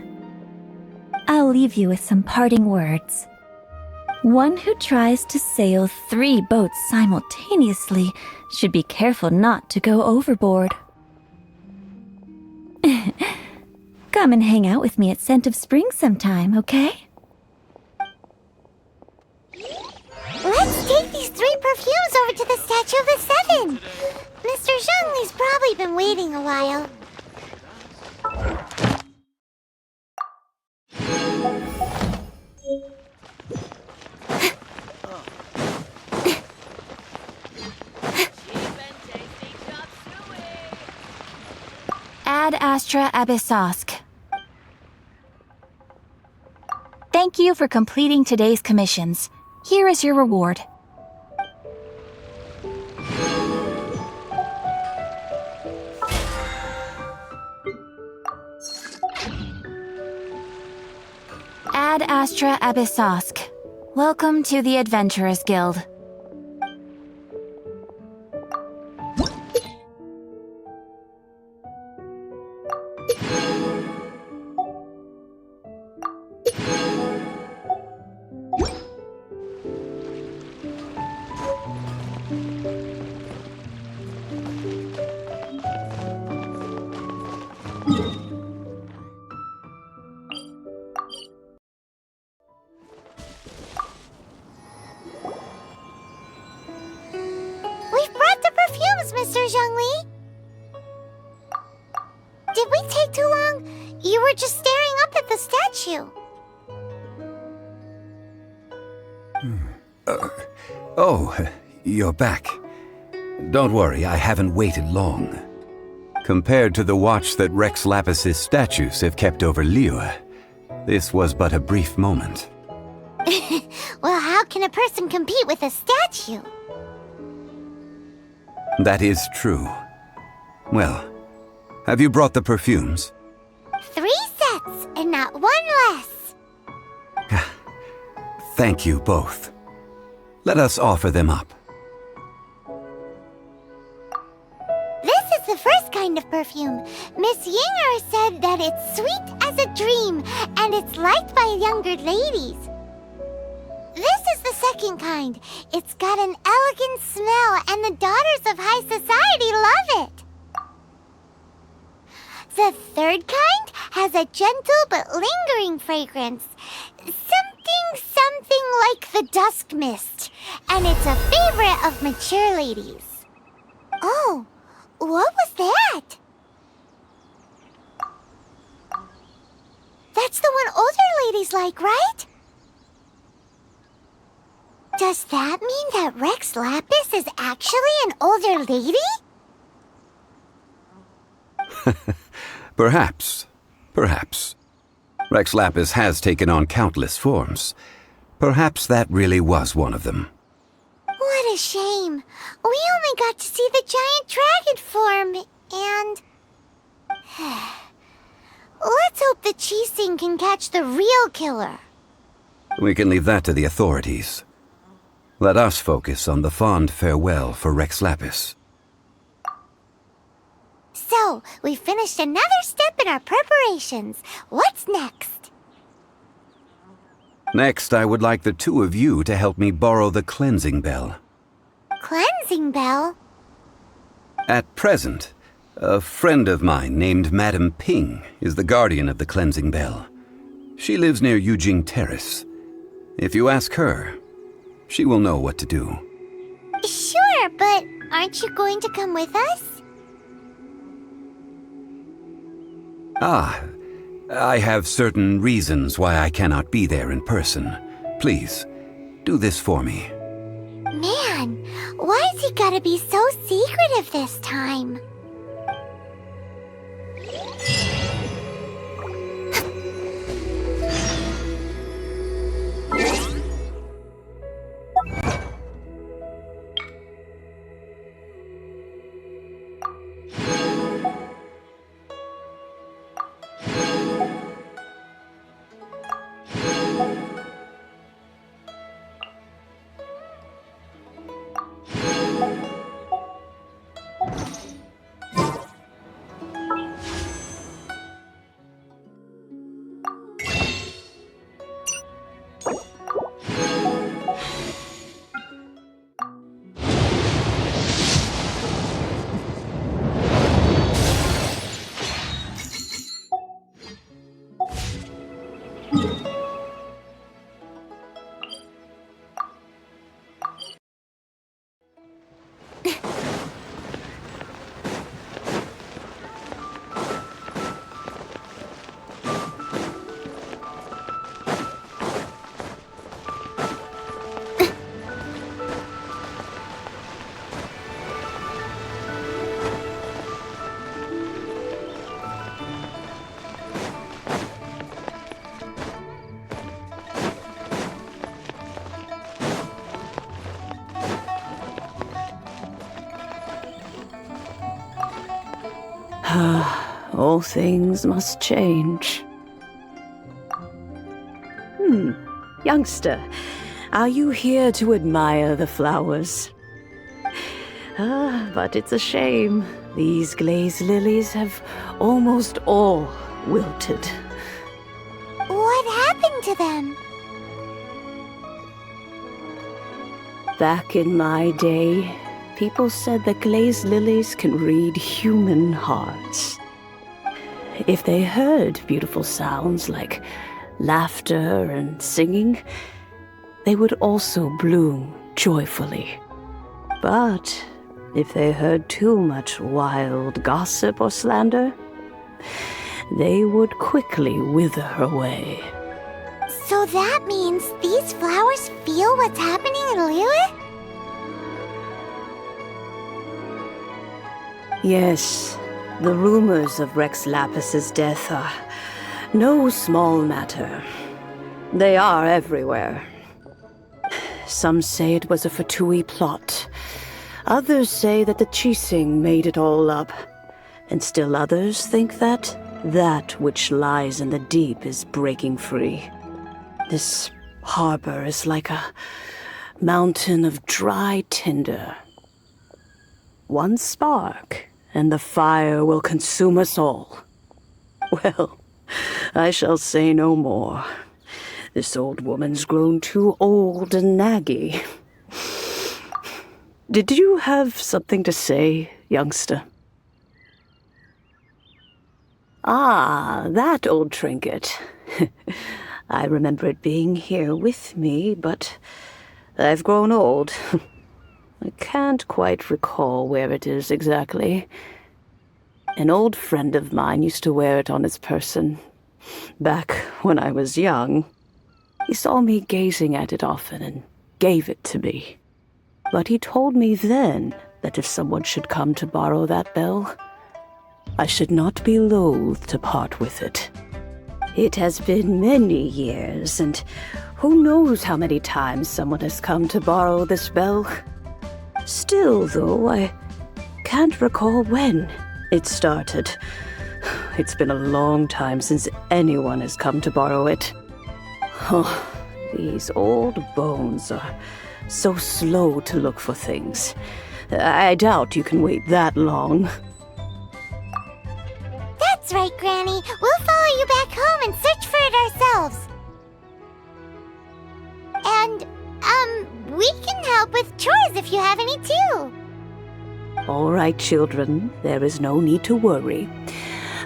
Speaker 10: I'll leave you with some parting words. One who tries to sail 3 boats simultaneously should be careful not to go overboard. Come and hang out with me at Scent of Spring sometime, okay?
Speaker 3: Let's take these 3 perfumes over to the Statue of the Seven. Mr. Zhongli's probably been waiting a while.
Speaker 2: Ad Astra Abyssosk. Thank you for completing today's commissions. Here is your reward. Ad Astra Abyssosk. Welcome to the Adventurers Guild.
Speaker 3: We've brought the perfumes, Mr. Zhongli. Did we take too long? You were just staring up at the statue.
Speaker 5: Oh, you're back. Don't worry, I haven't waited long. Compared to the watch that Rex Lapis's statues have kept over Liyue, this was but a brief moment.
Speaker 3: Well, how can a person compete with a statue?
Speaker 5: That is true. Well, have you brought the perfumes?
Speaker 3: 3 sets, and not 1 less.
Speaker 5: Thank you both. Let us offer them up.
Speaker 3: This is the first kind of perfume. Miss Yinger said that it's sweet as a dream, and it's liked by younger ladies. This is the second kind. It's got an elegant smell, and the daughters of high society love it. The third kind has a gentle but lingering fragrance. Something like the dusk mist. And it's a favorite of mature ladies. Oh, what was that? That's the one older ladies like, right? Does that mean that Rex Lapis is actually an older lady?
Speaker 5: Perhaps. Perhaps. Rex Lapis has taken on countless forms. Perhaps that really was one of them.
Speaker 3: What a shame. We only got to see the giant dragon form, and... Let's hope the Chising can catch the real killer.
Speaker 5: We can leave that to the authorities. Let us focus on the fond farewell for Rex Lapis.
Speaker 3: So, we finished another step in our preparations. What's next?
Speaker 5: Next, I would like the two of you to help me borrow the cleansing bell.
Speaker 3: Cleansing bell?
Speaker 5: At present, a friend of mine named Madame Ping is the guardian of the cleansing bell. She lives near Yujing Terrace. If you ask her, she will know what to do.
Speaker 3: Sure, but aren't you going to come with us?
Speaker 5: Ah, I have certain reasons why I cannot be there in person. Please, do this for me.
Speaker 3: Man, why has he gotta be so secretive this time?
Speaker 13: All things must change. Youngster, are you here to admire the flowers? But it's a shame. These glazed lilies have almost all wilted.
Speaker 3: What happened to them?
Speaker 13: Back in my day, people said that glazed lilies can read human hearts. If they heard beautiful sounds like laughter and singing, they would also bloom joyfully. But if they heard too much wild gossip or slander, they would quickly wither away.
Speaker 3: So that means these flowers feel what's happening in Liyue?
Speaker 13: Yes, the rumors of Rex Lapis's death are no small matter. They are everywhere. Some say it was a Fatui plot. Others say that the Chising made it all up. And still others think that that which lies in the deep is breaking free. This harbor is like a mountain of dry tinder. One spark, and the fire will consume us all. Well, I shall say no more. This old woman's grown too old and naggy. Did you have something to say, youngster? Ah, that old trinket. I remember it being here with me, but I've grown old. I can't quite recall where it is exactly. An old friend of mine used to wear it on his person, back when I was young. He saw me gazing at it often and gave it to me. But he told me then that if someone should come to borrow that bell, I should not be loath to part with it. It has been many years, and who knows how many times someone has come to borrow this bell. Still, though, I can't recall when it started. It's been a long time since anyone has come to borrow it. Oh, these old bones are so slow to look for things. I doubt you can wait that long.
Speaker 3: That's right, Granny. We'll follow you back home and search for it ourselves. And, we can help with chores if you have any too.
Speaker 13: All right, children. There is no need to worry.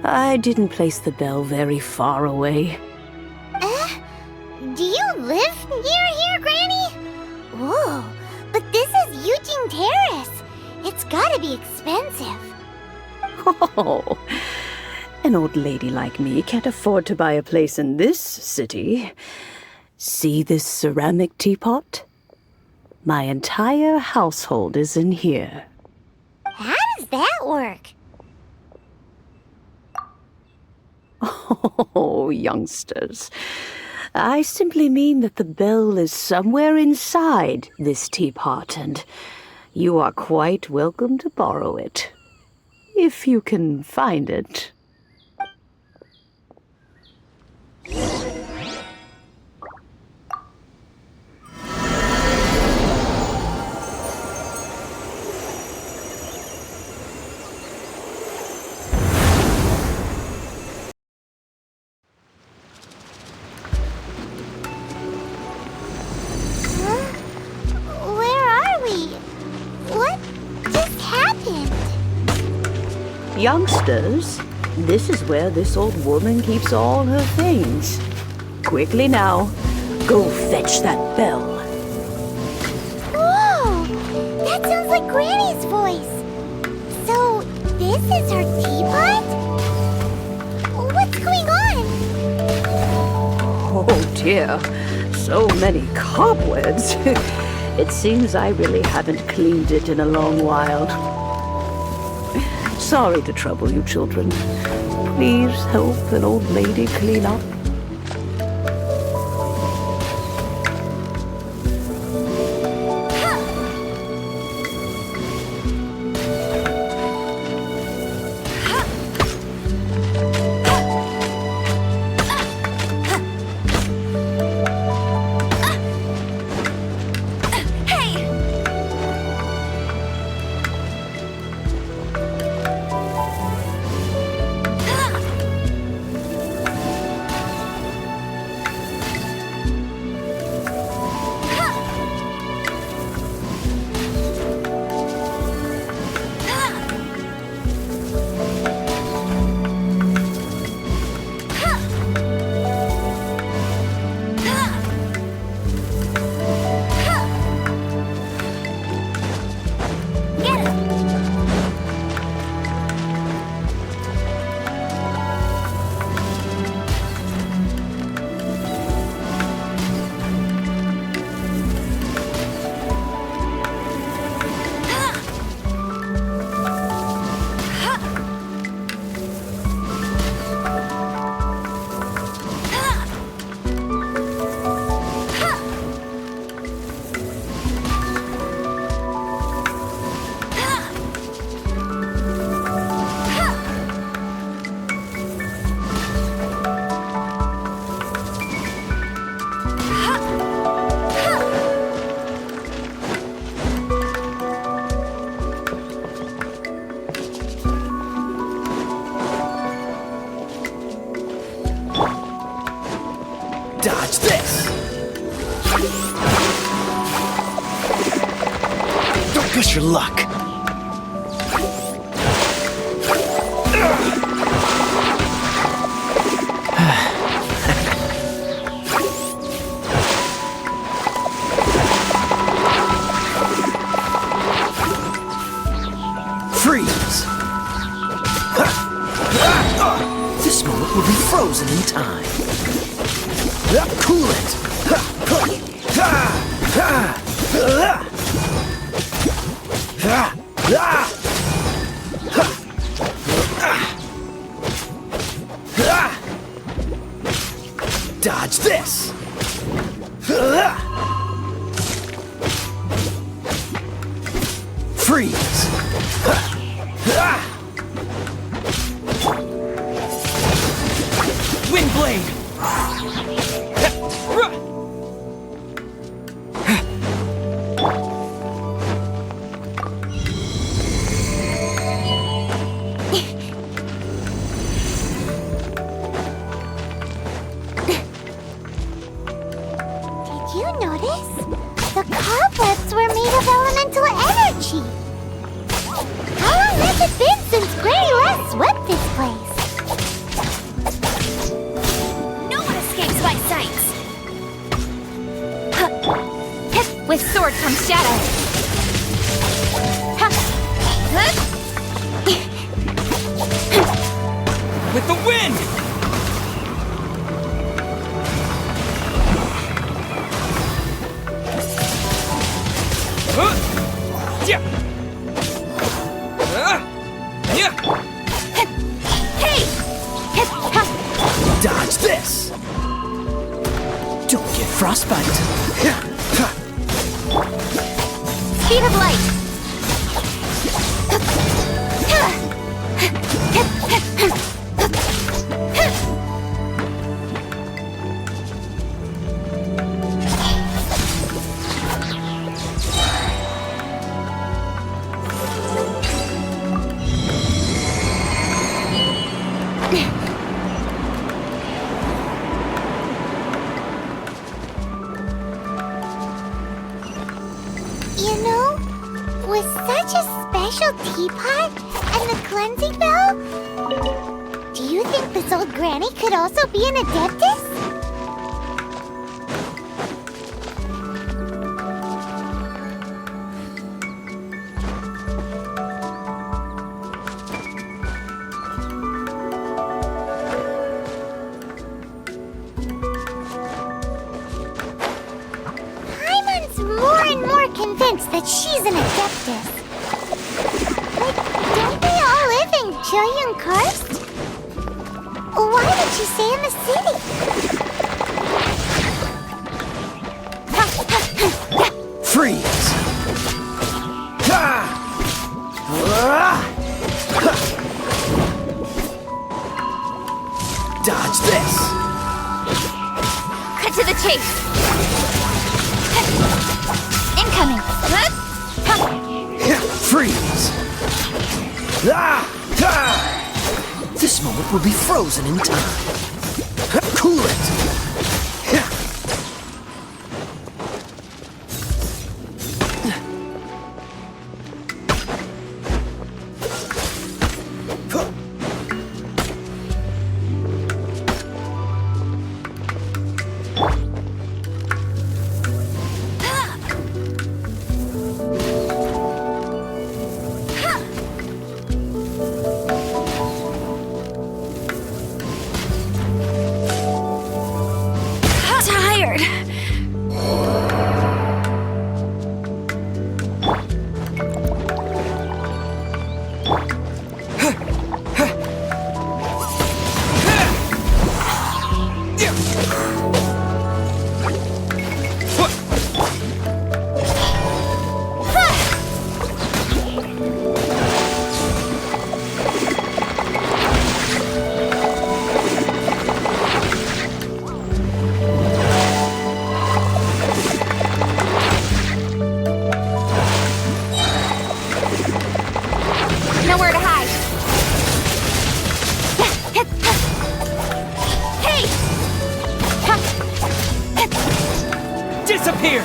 Speaker 13: I didn't place the bell very far away.
Speaker 3: Do you live near here, Granny? Whoa, but this is Eugene Terrace. It's gotta be expensive.
Speaker 13: Oh, an old lady like me can't afford to buy a place in this city. See this ceramic teapot? My entire household is in here.
Speaker 3: How does that work?
Speaker 13: Oh, youngsters. I simply mean that the bell is somewhere inside this teapot, and you are quite welcome to borrow it, if you can find it. Youngsters, this is where this old woman keeps all her things. Quickly now, go fetch that bell.
Speaker 3: Whoa! That sounds like Granny's voice. So, this is her teapot? What's going on?
Speaker 13: Oh dear, so many cobwebs. It seems I really haven't cleaned it in a long while. Sorry to trouble you, children. Please help an old lady clean up.
Speaker 7: Dodge this! Don't push your luck! Freeze! This moment will be frozen in time. Dodge this! Freeze! Wind blade!
Speaker 3: Did you notice? The cobwebs were made of elemental energy. How long has it been since Granny last swept this place?
Speaker 2: No one escapes my sights! With sword comes shadow.
Speaker 7: With the wind!
Speaker 2: Hey!
Speaker 7: Dodge this! Don't get frostbite!
Speaker 2: Speed of light!
Speaker 3: You know, with such a special teapot and the cleansing bell, do you think this old granny could also be an adeptus? Paimon's more and more convinced that she's an adeptus. But don't they all live in Chilean Karst? Why did she stay in the city?
Speaker 7: Freeze! Dodge this!
Speaker 2: Cut to the chase! Incoming!
Speaker 7: Freeze! This moment will be frozen in time. Cool it!
Speaker 2: Nowhere to hide. Hey!
Speaker 7: Disappear!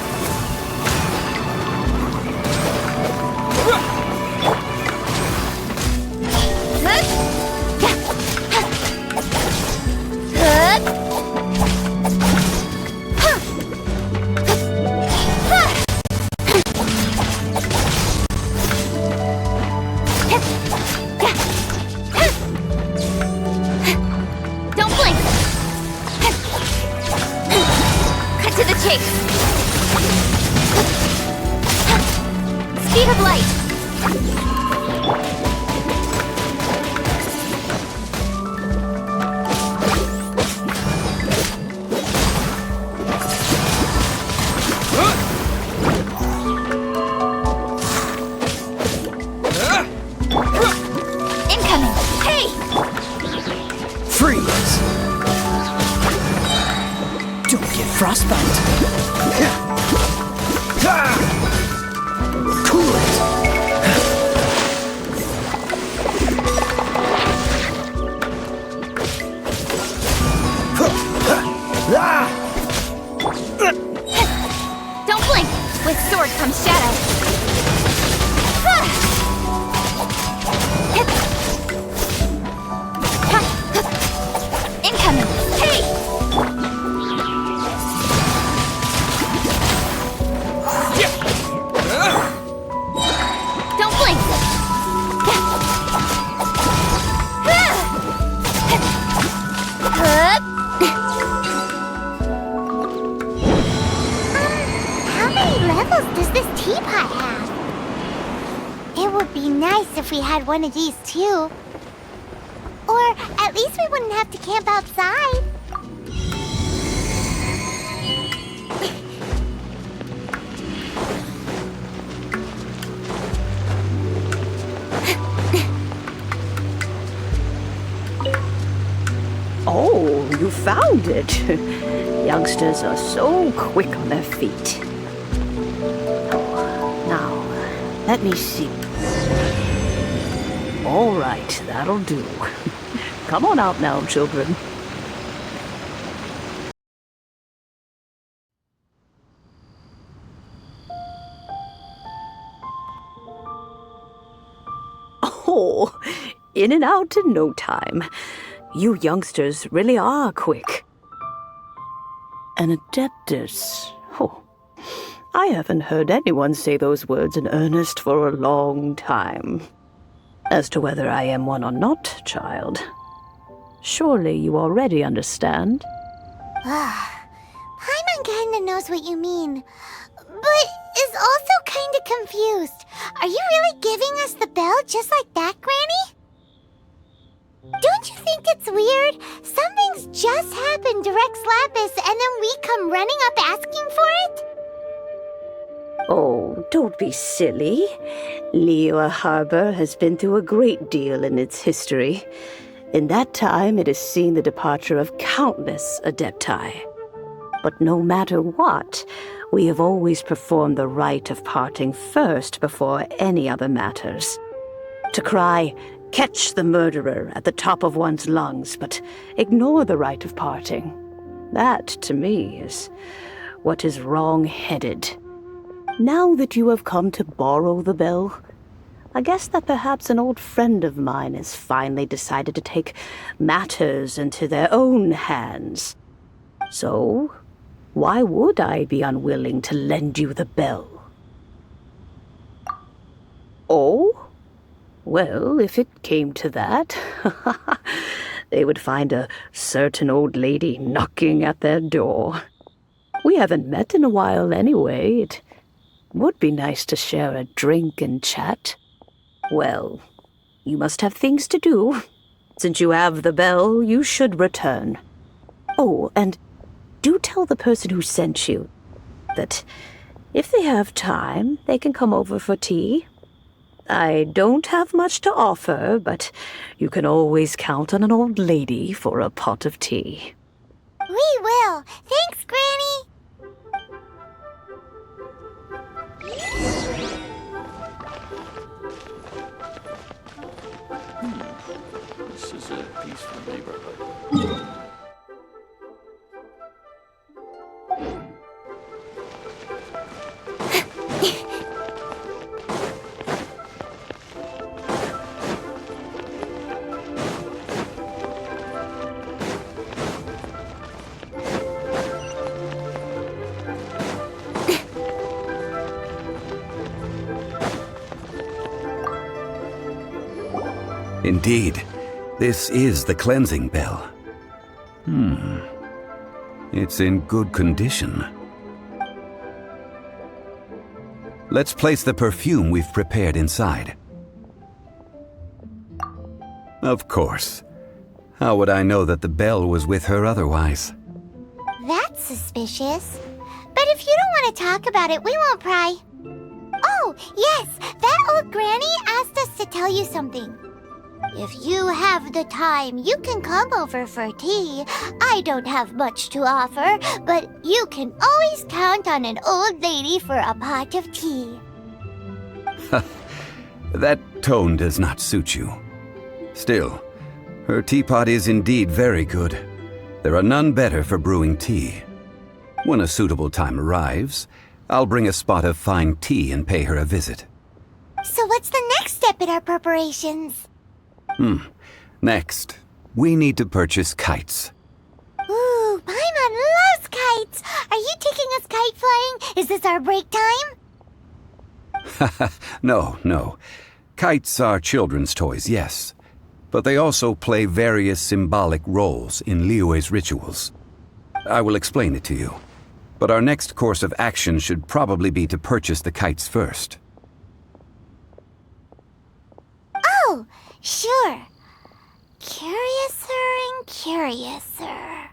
Speaker 2: Don't blink! Cut to the chase! Speed of light! Incoming! Hey!
Speaker 7: Freeze! Don't get frostbite. Cool it.
Speaker 2: Don't blink! With sword comes shadow. Incoming! Hey! Don't blink!
Speaker 3: How many levels does this teapot have? It would be nice if we had one of these too. Or at least we wouldn't have to camp outside.
Speaker 13: Oh, you found it. Youngsters are so quick on their feet. Oh, now, let me see. All right, that'll do. Come on out now, children. Oh, in and out in no time. You youngsters really are quick. An adeptus. Oh, I haven't heard anyone say those words in earnest for a long time. As to whether I am one or not, child, surely you already understand.
Speaker 3: Paimon kinda knows what you mean, but is also kinda confused. Are you really giving us the bell just like that, Granny? Don't you think it's weird? Something's just happened to Rex Lapis and then we come running up asking for it?
Speaker 13: Oh, don't be silly. Liyue Harbor has been through a great deal in its history. In that time, it has seen the departure of countless adepti. But no matter what, we have always performed the rite of parting first before any other matters. To cry, "Catch the murderer," at the top of one's lungs, but ignore the rite of parting. That, to me, is what is wrong-headed. Now that you have come to borrow the bell, I guess that perhaps an old friend of mine has finally decided to take matters into their own hands. So, why would I be unwilling to lend you the bell? Oh? Well, if it came to that, they would find a certain old lady knocking at their door. We haven't met in a while anyway. It would be nice to share a drink and chat. Well, you must have things to do. Since you have the bell, you should return. Oh, and do tell the person who sent you that if they have time, they can come over for tea. I don't have much to offer, but you can always count on an old lady for a pot of tea.
Speaker 3: We will. Thanks, Granny.
Speaker 11: This is a peaceful neighborhood.
Speaker 5: Indeed, this is the cleansing bell. It's in good condition. Let's place the perfume we've prepared inside. Of course. How would I know that the bell was with her otherwise?
Speaker 3: That's suspicious. But if you don't want to talk about it, we won't pry. Oh, yes, that old granny asked us to tell you something. If you have the time, you can come over for tea. I don't have much to offer, but you can always count on an old lady for a pot of tea.
Speaker 5: That tone does not suit you. Still, her teapot is indeed very good. There are none better for brewing tea. When a suitable time arrives, I'll bring a spot of fine tea and pay her a visit.
Speaker 3: So what's the next step in our preparations?
Speaker 5: Next, we need to purchase kites.
Speaker 3: Ooh, Paimon loves kites! Are you taking us kite flying? Is this our break time?
Speaker 5: No. Kites are children's toys, yes. But they also play various symbolic roles in Liyue's rituals. I will explain it to you. But our next course of action should probably be to purchase the kites first.
Speaker 3: Oh, sure. Curiouser and curiouser.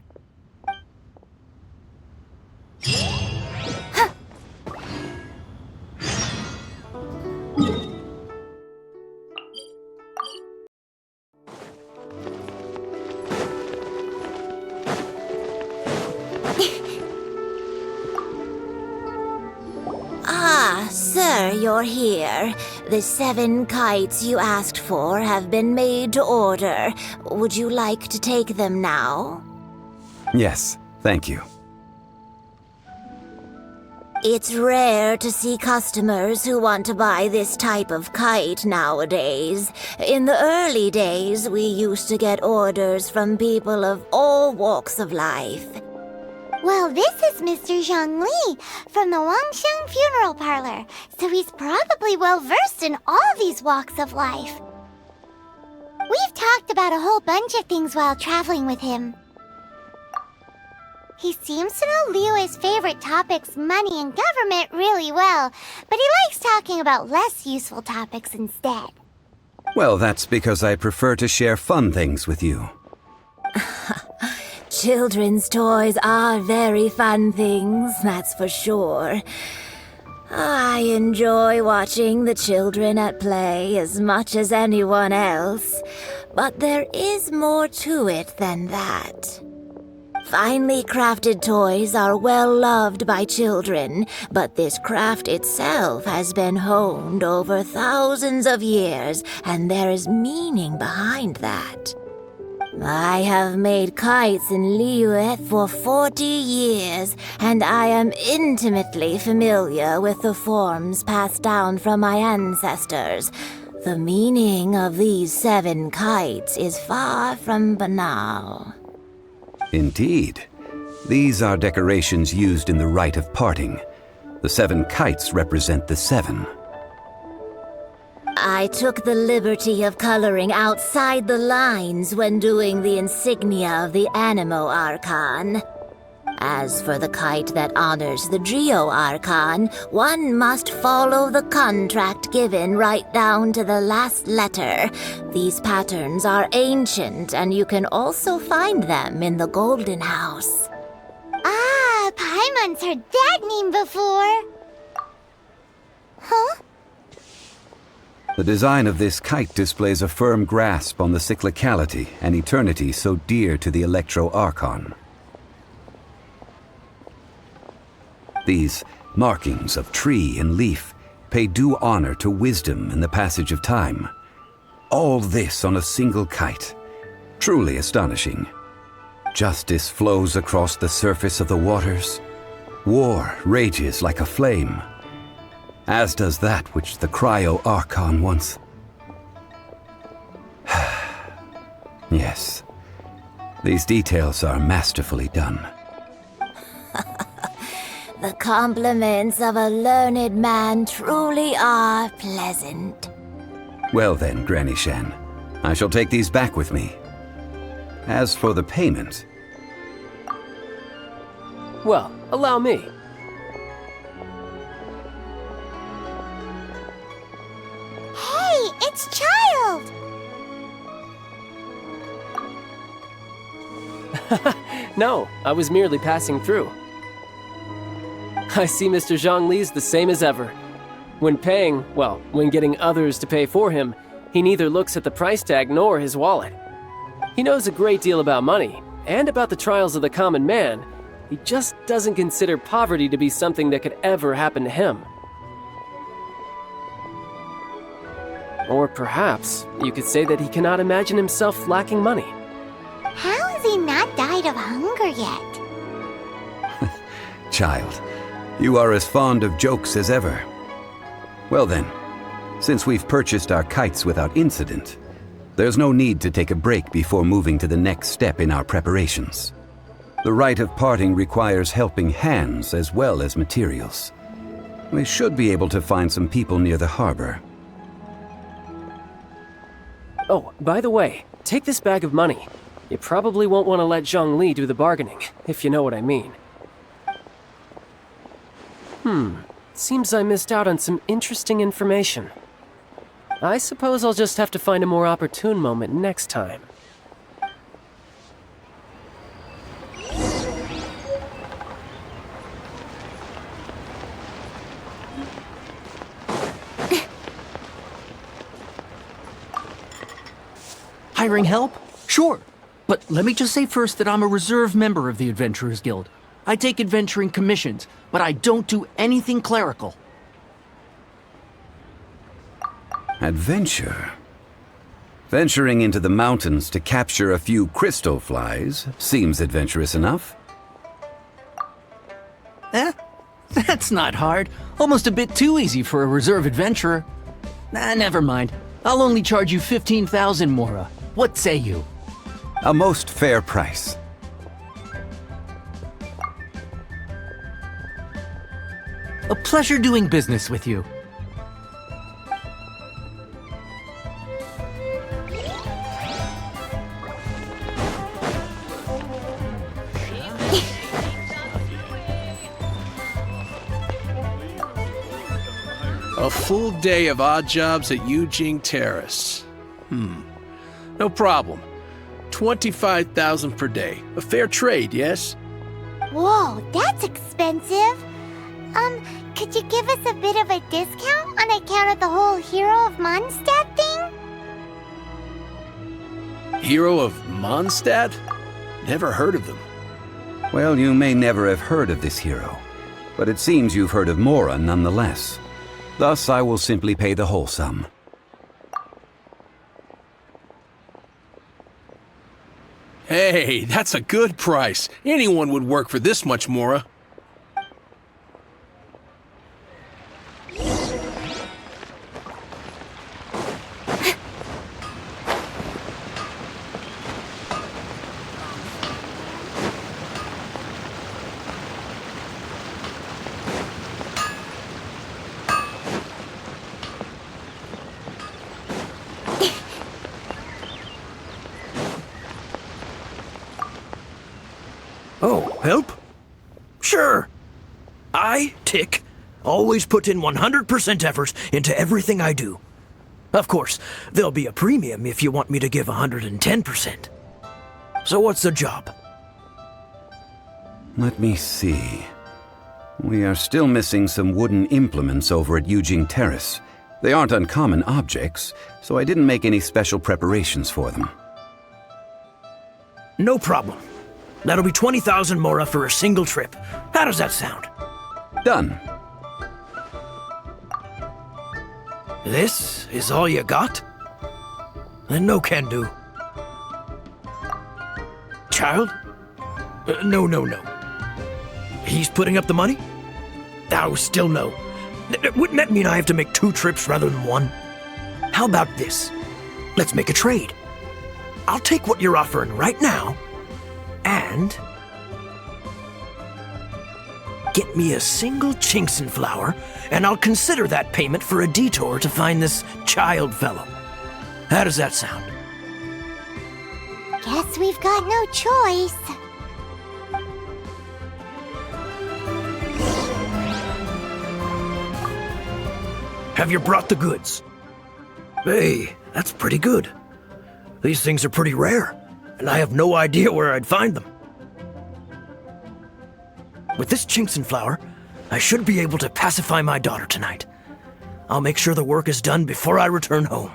Speaker 2: Ah, sir, you're here. The 7 kites you asked for have been made to order. Would you like to take them now?
Speaker 5: Yes, thank you.
Speaker 2: It's rare to see customers who want to buy this type of kite nowadays. In the early days, we used to get orders from people of all walks of life.
Speaker 3: Well, this is Mr. Zhongli from the Wangsheng Funeral Parlor, so he's probably well-versed in all these walks of life. We've talked about a whole bunch of things while traveling with him. He seems to know Liyue's favorite topics, money and government, really well, but he likes talking about less useful topics instead.
Speaker 5: Well, that's because I prefer to share fun things with you.
Speaker 2: Children's toys are very fun things, that's for sure. I enjoy watching the children at play as much as anyone else, but there is more to it than that. Finely crafted toys are well loved by children, but this craft itself has been honed over thousands of years, and there is meaning behind that. I have made kites in Liyue for 40 years, and I am intimately familiar with the forms passed down from my ancestors. The meaning of these 7 kites is far from banal.
Speaker 5: Indeed. These are decorations used in the rite of parting. The 7 kites represent the 7.
Speaker 2: I took the liberty of coloring outside the lines when doing the insignia of the Animo Archon. As for the kite that honors the Geo Archon, one must follow the contract given right down to the last letter. These patterns are ancient, and you can also find them in the Golden House.
Speaker 3: Ah, Paimon's heard that name before. Huh?
Speaker 5: The design of this kite displays a firm grasp on the cyclicality and eternity so dear to the Electro Archon. These markings of tree and leaf pay due honor to wisdom and the passage of time. All this on a single kite. Truly astonishing. Justice flows across the surface of the waters. War rages like a flame. As does that which the Cryo Archon once... Yes, these details are masterfully done.
Speaker 2: The compliments of a learned man truly are pleasant.
Speaker 5: Well then, Granny Shan, I shall take these back with me. As for the payment...
Speaker 4: Well, allow me.
Speaker 3: It's Child!
Speaker 4: No, I was merely passing through. I see Mr. Zhongli's the same as ever. When paying, well, when getting others to pay for him, he neither looks at the price tag nor his wallet. He knows a great deal about money, and about the trials of the common man. He just doesn't consider poverty to be something that could ever happen to him. Or perhaps you could say that he cannot imagine himself lacking money.
Speaker 3: How has he not died of hunger yet?
Speaker 5: Child, you are as fond of jokes as ever. Well then, since we've purchased our kites without incident, there's no need to take a break before moving to the next step in our preparations. The rite of parting requires helping hands as well as materials. We should be able to find some people near the harbor.
Speaker 4: Oh, by the way, take this bag of money. You probably won't want to let Zhongli do the bargaining, if you know what I mean. Seems I missed out on some interesting information. I suppose I'll just have to find a more opportune moment next time.
Speaker 7: Hiring help? Sure. But let me just say first that I'm a reserve member of the Adventurers Guild. I take adventuring commissions, but I don't do anything clerical.
Speaker 5: Adventure? Venturing into the mountains to capture a few crystal flies seems adventurous enough.
Speaker 7: That's not hard. Almost a bit too easy for a reserve adventurer. Never mind. I'll only charge you 15,000 Mora. What say you?
Speaker 5: A most fair price.
Speaker 7: A pleasure doing business with you.
Speaker 6: A full day of odd jobs at Yujing Terrace. No problem. 25,000 per day. A fair trade, yes?
Speaker 3: Whoa, that's expensive. Could you give us a bit of a discount on account of the whole Hero of Mondstadt thing?
Speaker 6: Hero of Mondstadt? Never heard of them.
Speaker 5: Well, you may never have heard of this hero, but it seems you've heard of Mora nonetheless. Thus, I will simply pay the whole sum.
Speaker 6: Hey, that's a good price. Anyone would work for this much, Mora.
Speaker 14: Oh, help? Sure. I, Tick, always put in 100% effort into everything I do. Of course, there'll be a premium if you want me to give 110%. So what's the job?
Speaker 5: Let me see. We are still missing some wooden implements over at Yujing Terrace. They aren't uncommon objects, so I didn't make any special preparations for them.
Speaker 14: No problem. That'll be 20,000 Mora for a single trip. How does that sound?
Speaker 5: Done.
Speaker 14: This is all you got? Then no can do. Child? No. He's putting up the money? Oh, still no. Wouldn't that mean I have to make 2 trips rather than 1? How about this? Let's make a trade. I'll take what you're offering right now, and get me a single Chinkson flower, and I'll consider that payment for a detour to find this child fellow. How does that sound?
Speaker 3: Guess we've got no choice.
Speaker 14: Have you brought the goods? Hey, that's pretty good. These things are pretty rare, and I have no idea where I'd find them. With this Chinxin flower, I should be able to pacify my daughter tonight. I'll make sure the work is done before I return home.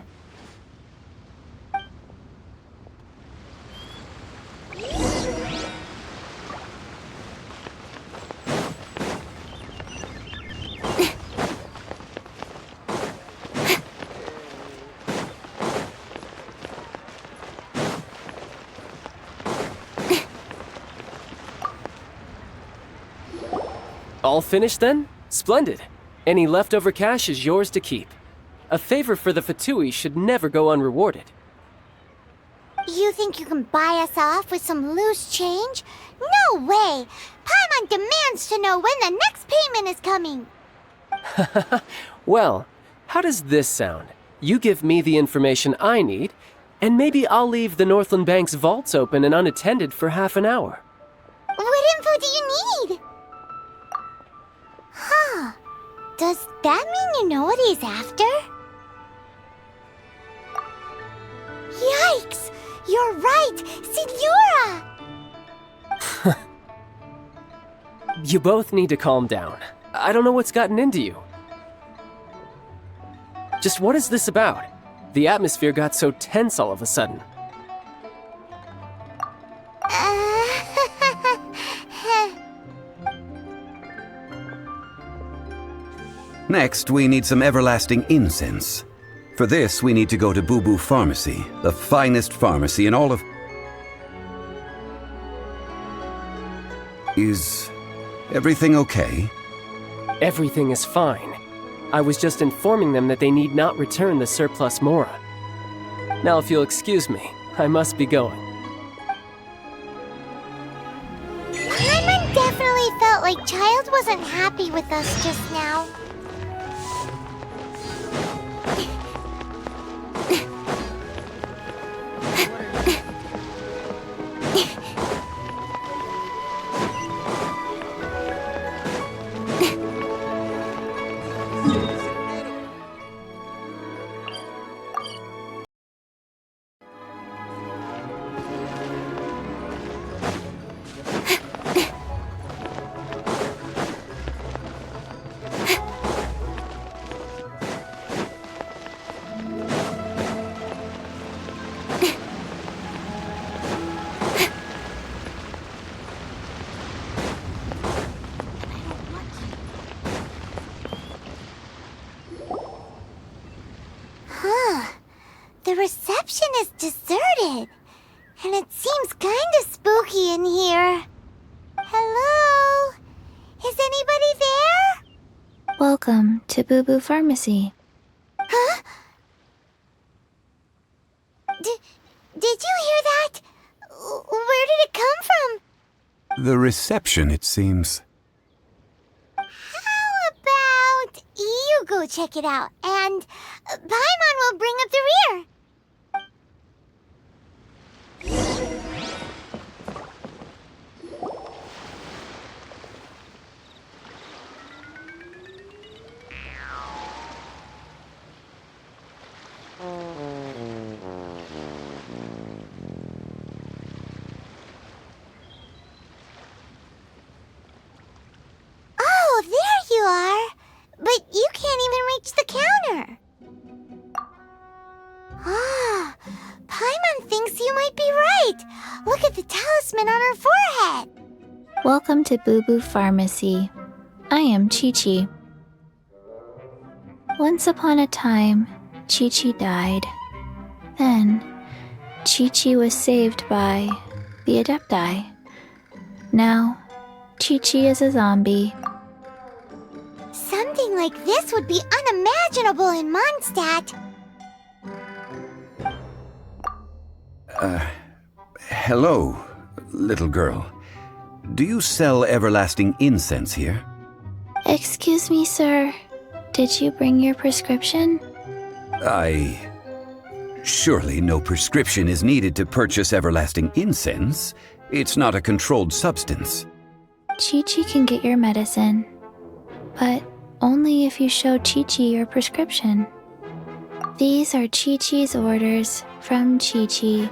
Speaker 4: All finished then? Splendid. Any leftover cash is yours to keep. A favor for the Fatui should never go unrewarded.
Speaker 3: You think you can buy us off with some loose change? No way! Paimon demands to know when the next payment is coming!
Speaker 4: Well, how does this sound? You give me the information I need, and maybe I'll leave the Northland Bank's vaults open and unattended for half an hour.
Speaker 3: What info do you need? Huh. Does that mean you know what he's after? Yikes! You're right! Signora!
Speaker 4: You both need to calm down. I don't know what's gotten into you. Just what is this about? The atmosphere got so tense all of a sudden.
Speaker 5: Next, we need some everlasting incense. For this, we need to go to Boo Boo Pharmacy, the finest pharmacy in all of... Is everything okay?
Speaker 4: Everything is fine. I was just informing them that they need not return the surplus Mora. Now, if you'll excuse me, I must be going.
Speaker 3: Paimon definitely felt like Child wasn't happy with us just now. The reception is deserted, and it seems kinda spooky in here. Hello? Is anybody there?
Speaker 10: Welcome to Boo Boo Pharmacy.
Speaker 3: Huh? Did you hear that? Where did it come from?
Speaker 5: The reception, it seems.
Speaker 3: How about you go check it out, and Paimon will bring up the rear. Oh, there you are! But you can't even reach the counter. Ah, Paimon thinks you might be right. Look at the talisman on her forehead.
Speaker 10: Welcome to Boo Boo Pharmacy. I am Chi-Chi. Once upon a time, Chi-Chi died. Then, Chi-Chi was saved by the Adepti. Now, Chi-Chi is a zombie.
Speaker 3: Something like this would be unimaginable in Mondstadt.
Speaker 5: Hello, little girl. Do you sell everlasting incense here?
Speaker 10: Excuse me, sir. Did you bring your prescription?
Speaker 5: Surely no prescription is needed to purchase everlasting incense. It's not a controlled substance.
Speaker 10: Chi-Chi can get your medicine, but only if you show Chi-Chi your prescription.
Speaker 15: These are Chi-Chi's orders from Chi-Chi.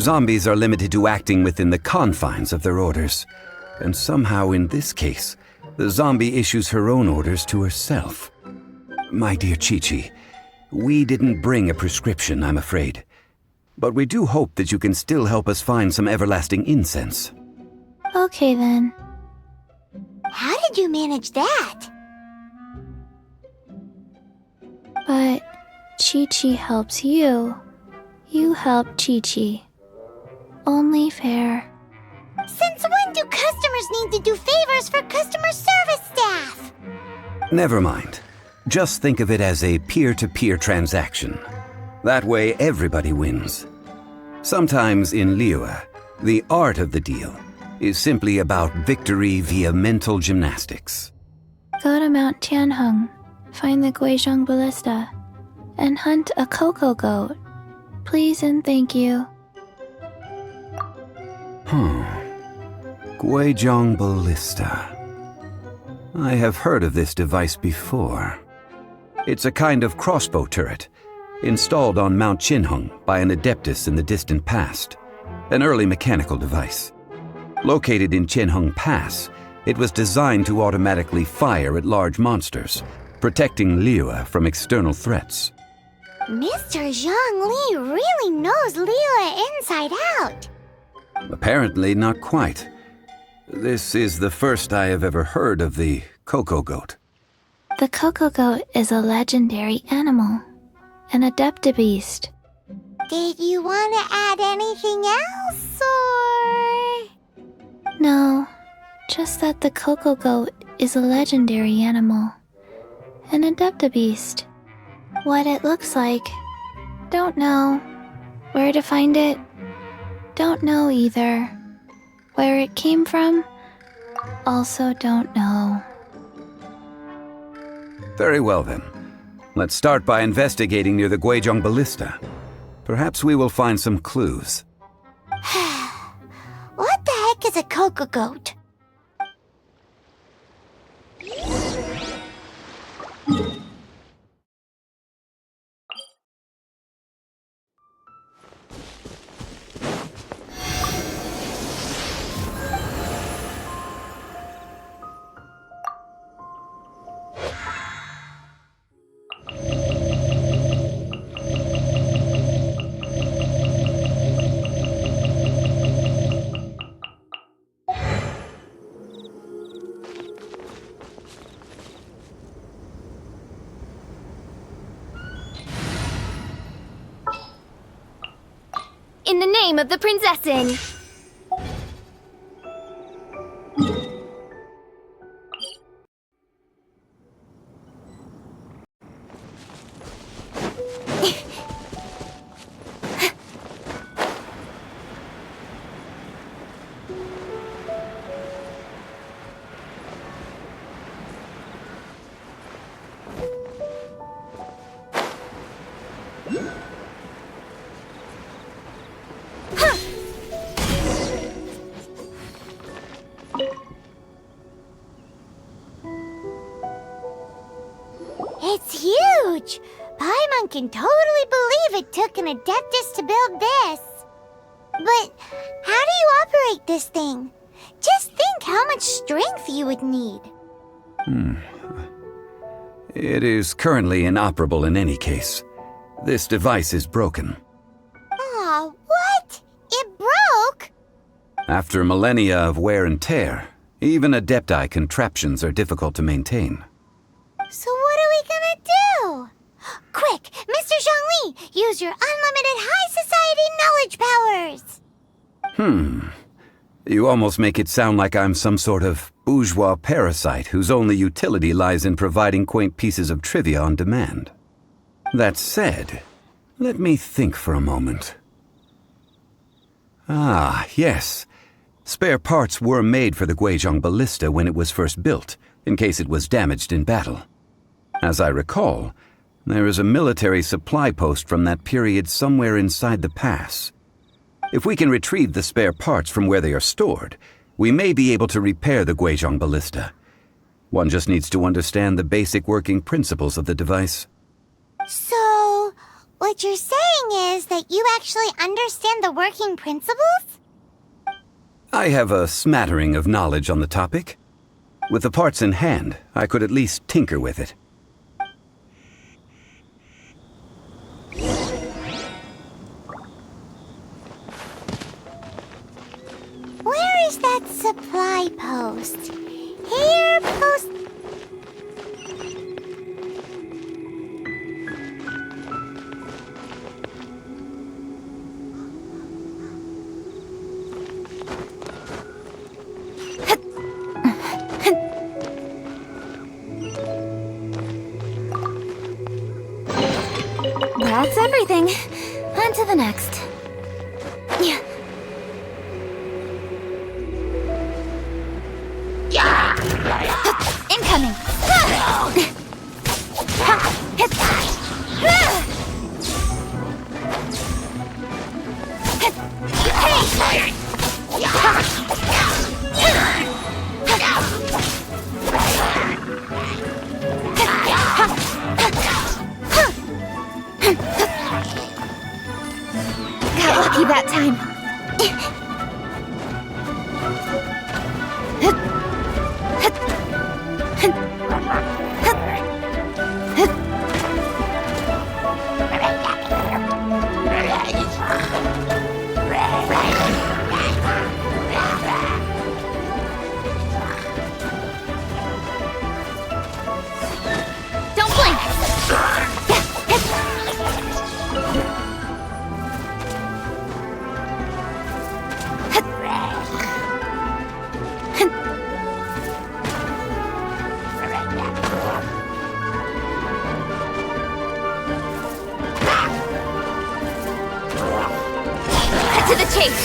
Speaker 5: Zombies are limited to acting within the confines of their orders. And somehow in this case, the zombie issues her own orders to herself. My dear Chi-Chi, we didn't bring a prescription, I'm afraid. But we do hope that you can still help us find some everlasting incense.
Speaker 15: Okay then.
Speaker 3: How did you manage that?
Speaker 15: But Chi-Chi helps you. You help Chi-Chi. Only fair.
Speaker 3: Since when do customers need to do favors for customer service staff?
Speaker 5: Never mind. Just think of it as a peer-to-peer transaction. That way everybody wins. Sometimes in Liyue, the art of the deal is simply about victory via mental gymnastics.
Speaker 15: Go to Mount Tianheng, find the Guizhong Ballista, and hunt a cocoa goat. Please and thank you.
Speaker 5: Guizhong Ballista. I have heard of this device before. It's a kind of crossbow turret, installed on Mount Tianheng by an adeptus in the distant past, an early mechanical device. Located in Tianheng Pass, it was designed to automatically fire at large monsters, protecting Liyue from external threats.
Speaker 3: Mr. Zhongli really knows Liyue inside out.
Speaker 5: Apparently not quite. This is the first I have ever heard of the cocoa goat.
Speaker 15: The cocoa goat is a legendary animal, an adeptabeast.
Speaker 3: Did you want to add anything else, or...?
Speaker 15: No, just that the cocoa goat is a legendary animal, an adeptabeast. What it looks like, don't know. Where to find it, don't know either. Where it came from, also don't know.
Speaker 5: Very well then. Let's start by investigating near the Guizhong Ballista. Perhaps we will find some clues.
Speaker 3: What the heck is a cocoa goat?
Speaker 16: In the name of the Prinzessin!
Speaker 3: It's huge! Paimon can totally believe it took an adeptus to build this. But how do you operate this thing? Just think how much strength you would need.
Speaker 5: It is currently inoperable in any case. This device is broken.
Speaker 3: Aw, what? It broke?
Speaker 5: After millennia of wear and tear, even adepti contraptions are difficult to maintain.
Speaker 3: So what are we gonna do? Quick, Mr. Zhongli, use your unlimited high society knowledge powers!
Speaker 5: You almost make it sound like I'm some sort of bourgeois parasite whose only utility lies in providing quaint pieces of trivia on demand. That said, let me think for a moment. Ah, yes. Spare parts were made for the Guizhong Ballista when it was first built, in case it was damaged in battle. As I recall, there is a military supply post from that period somewhere inside the pass. If we can retrieve the spare parts from where they are stored, we may be able to repair the Guizhong Ballista. One just needs to understand the basic working principles of the device.
Speaker 3: So, what you're saying is that you actually understand the working principles?
Speaker 5: I have a smattering of knowledge on the topic. With the parts in hand, I could at least tinker with it.
Speaker 3: Where is that supply post? Here, post...
Speaker 15: That's everything. On to the next. Yeah. Incoming! Got lucky that time. Don't blink! Cut to the chase!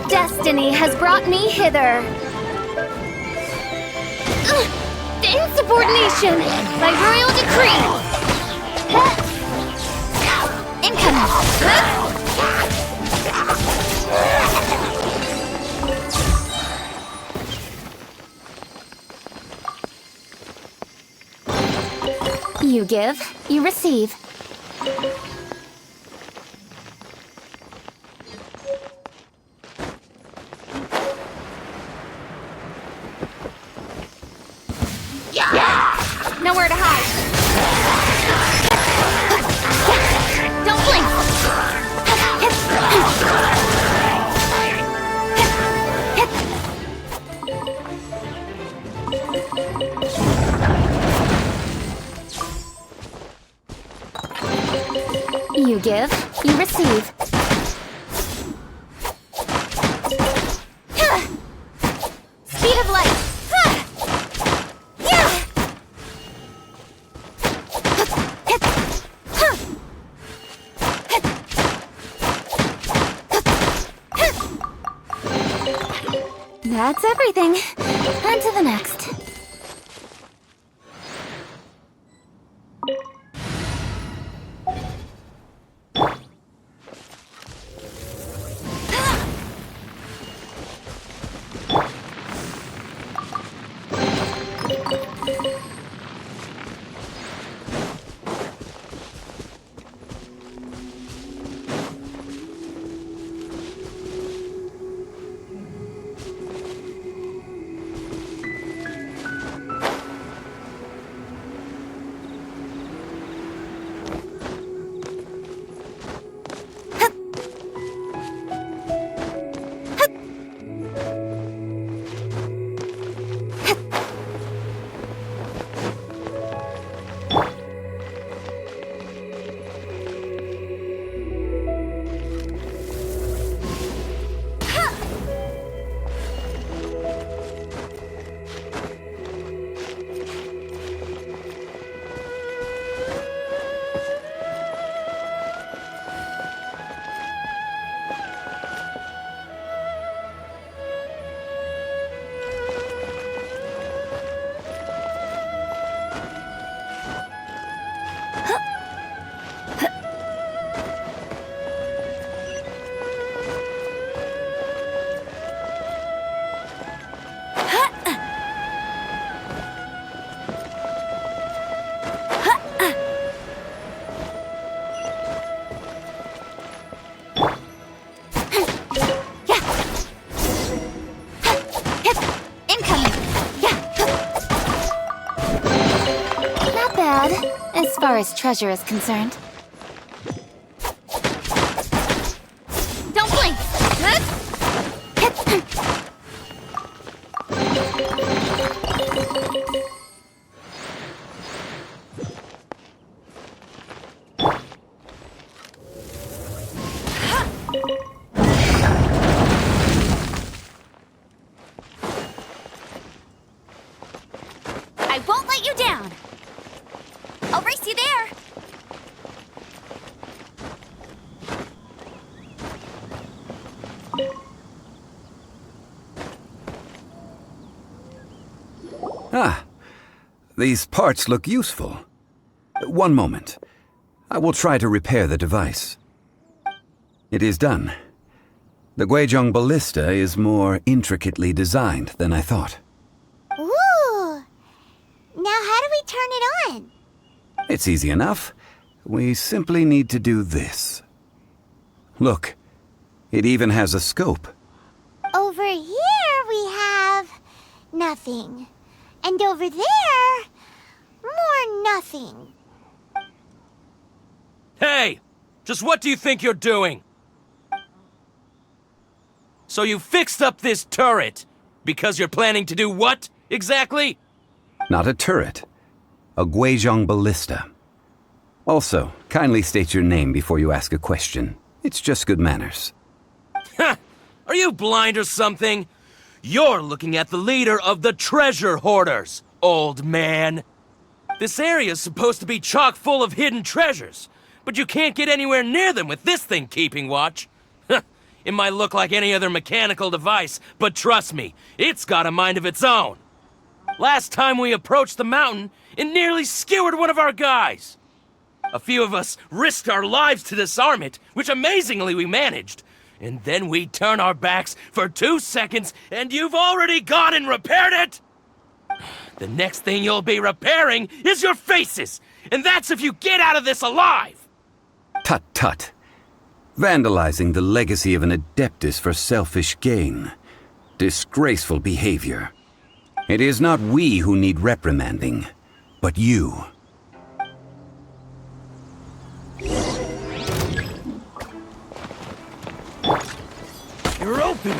Speaker 15: Destiny has brought me hither. Insubordination by royal decree. Incoming. You give, you receive. Nowhere to hide. Don't blink. You give, you receive. Speed of light. That's everything. On to the next.
Speaker 2: Incoming! Not bad, as far as treasure is concerned. Don't blink! I won't let you down! I'll race you there!
Speaker 5: Ah, these parts look useful. One moment. I will try to repair the device. It is done. The Guizhong ballista is more intricately designed than I thought.
Speaker 3: Ooh! Now how do we turn it on?
Speaker 5: It's easy enough. We simply need to do this. Look, it even has a scope.
Speaker 3: Over here we have nothing. And over there, more nothing.
Speaker 17: Hey! Just what do you think you're doing? So you fixed up this turret because you're planning to do what, exactly?
Speaker 5: Not a turret. A Guizhong ballista. Also, kindly state your name before you ask a question. It's just good manners.
Speaker 17: Ha! Are you blind or something? You're looking at the leader of the treasure hoarders, old man. This area's supposed to be chock full of hidden treasures, but you can't get anywhere near them with this thing keeping watch. It might look like any other mechanical device, but trust me, it's got a mind of its own. Last time we approached the mountain, it nearly skewered one of our guys. A few of us risked our lives to disarm it, which amazingly we managed. And then we turn our backs for 2 seconds, and you've already gone and repaired it? The next thing you'll be repairing is your faces, and that's if you get out of this alive!
Speaker 5: Tut tut. Vandalizing the legacy of an adeptus for selfish gain. Disgraceful behavior. It is not we who need reprimanding, but you.
Speaker 17: You're open!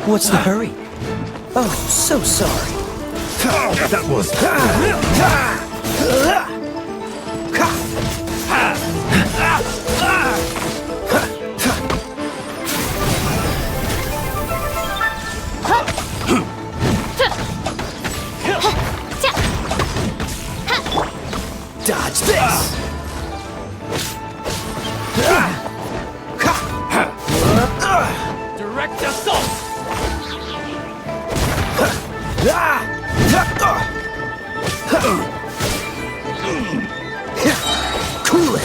Speaker 7: What's the hurry? Oh, so sorry.
Speaker 11: That was...
Speaker 7: Dodge this!
Speaker 17: Direct assault!
Speaker 7: Cool it!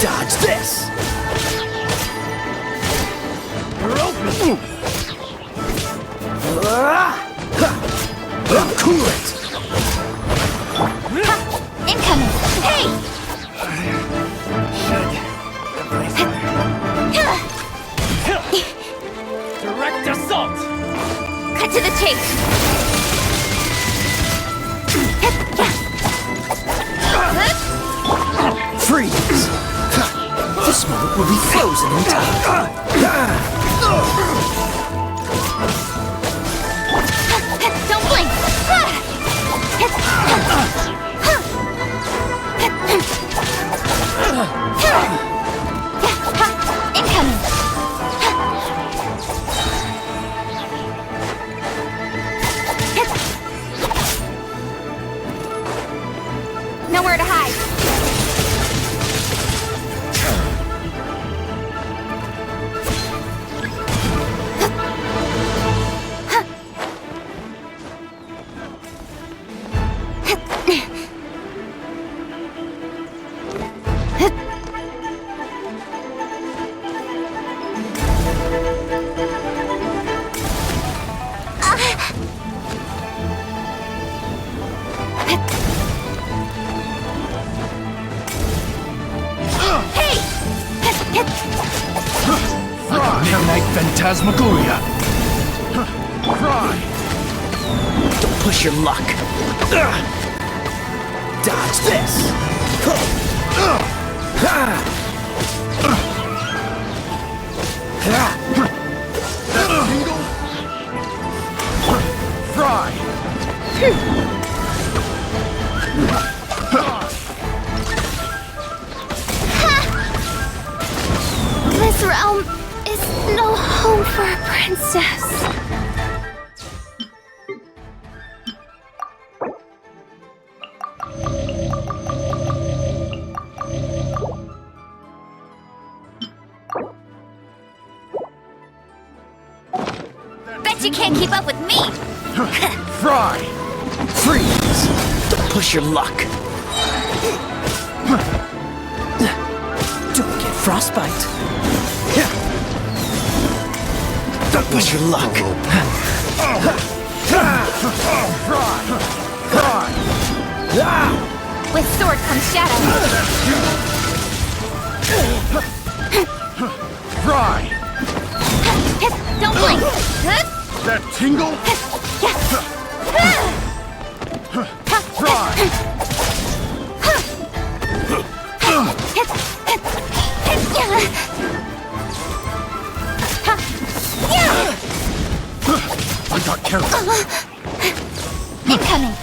Speaker 7: Dodge this!
Speaker 17: You're open!
Speaker 7: Cool it!
Speaker 2: Incoming! Hey!
Speaker 17: Direct assault!
Speaker 2: Cut to the chase!
Speaker 7: Freeze! This moment will be frozen in time.
Speaker 2: Don't blink! Incoming! Nowhere to hide!
Speaker 14: Night Phantasmagoria. Cry!
Speaker 8: Don't push your luck. Dodge this.
Speaker 14: Fry!
Speaker 15: This realm is no home for a princess.
Speaker 16: Bet you can't keep up with me!
Speaker 14: Fry!
Speaker 8: Freeze! Don't push your luck. Don't get frostbite. Don't push your luck.
Speaker 16: With sword comes shadow.
Speaker 14: Fry!
Speaker 16: Don't blink!
Speaker 14: That tingle? Fry! I got careful.
Speaker 16: Incoming!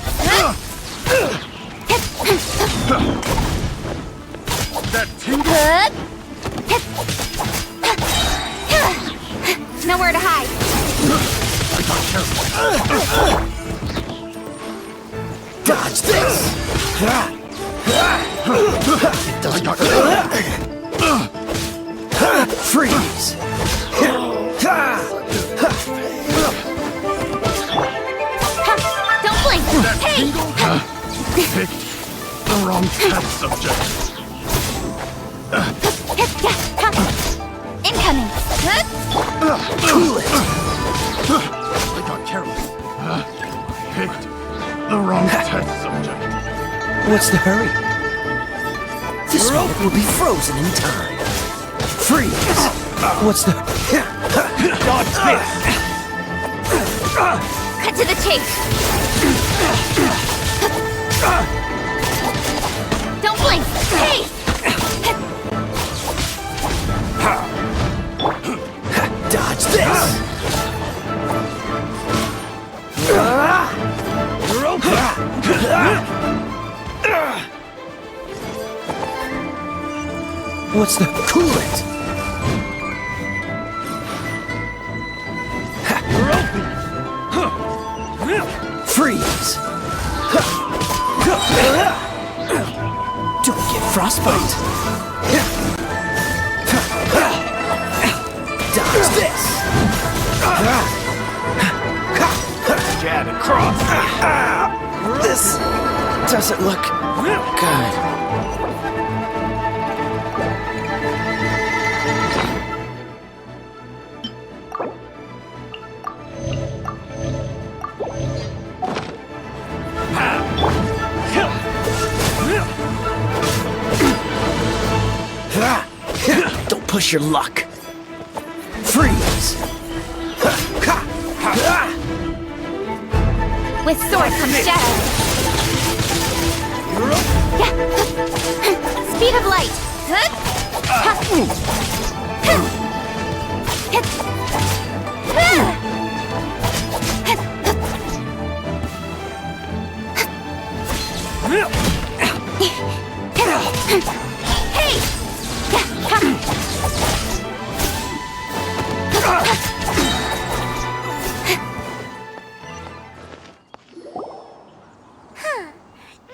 Speaker 14: That tingle?
Speaker 16: Nowhere to hide.
Speaker 14: I got careful.
Speaker 8: Dodge this. It doesn't hurt. Freeze.
Speaker 16: Don't blink! Hey!
Speaker 14: Picked the wrong test subject.
Speaker 16: Incoming!
Speaker 8: Cool it.
Speaker 14: I got careless. Picked the wrong test subject.
Speaker 8: What's the hurry? This rope will be frozen in time. Freeze. What's the...
Speaker 14: Dodge this.
Speaker 16: Cut to the chase! Don't blink! Hey!
Speaker 8: Dodge this. What's the coolant? Freeze! Don't get frostbite. Dodge this.
Speaker 14: Jab and cross.
Speaker 8: This doesn't look good. Don't push your luck. Freeze!
Speaker 16: With sword comes shadow. Speed of light. Hey!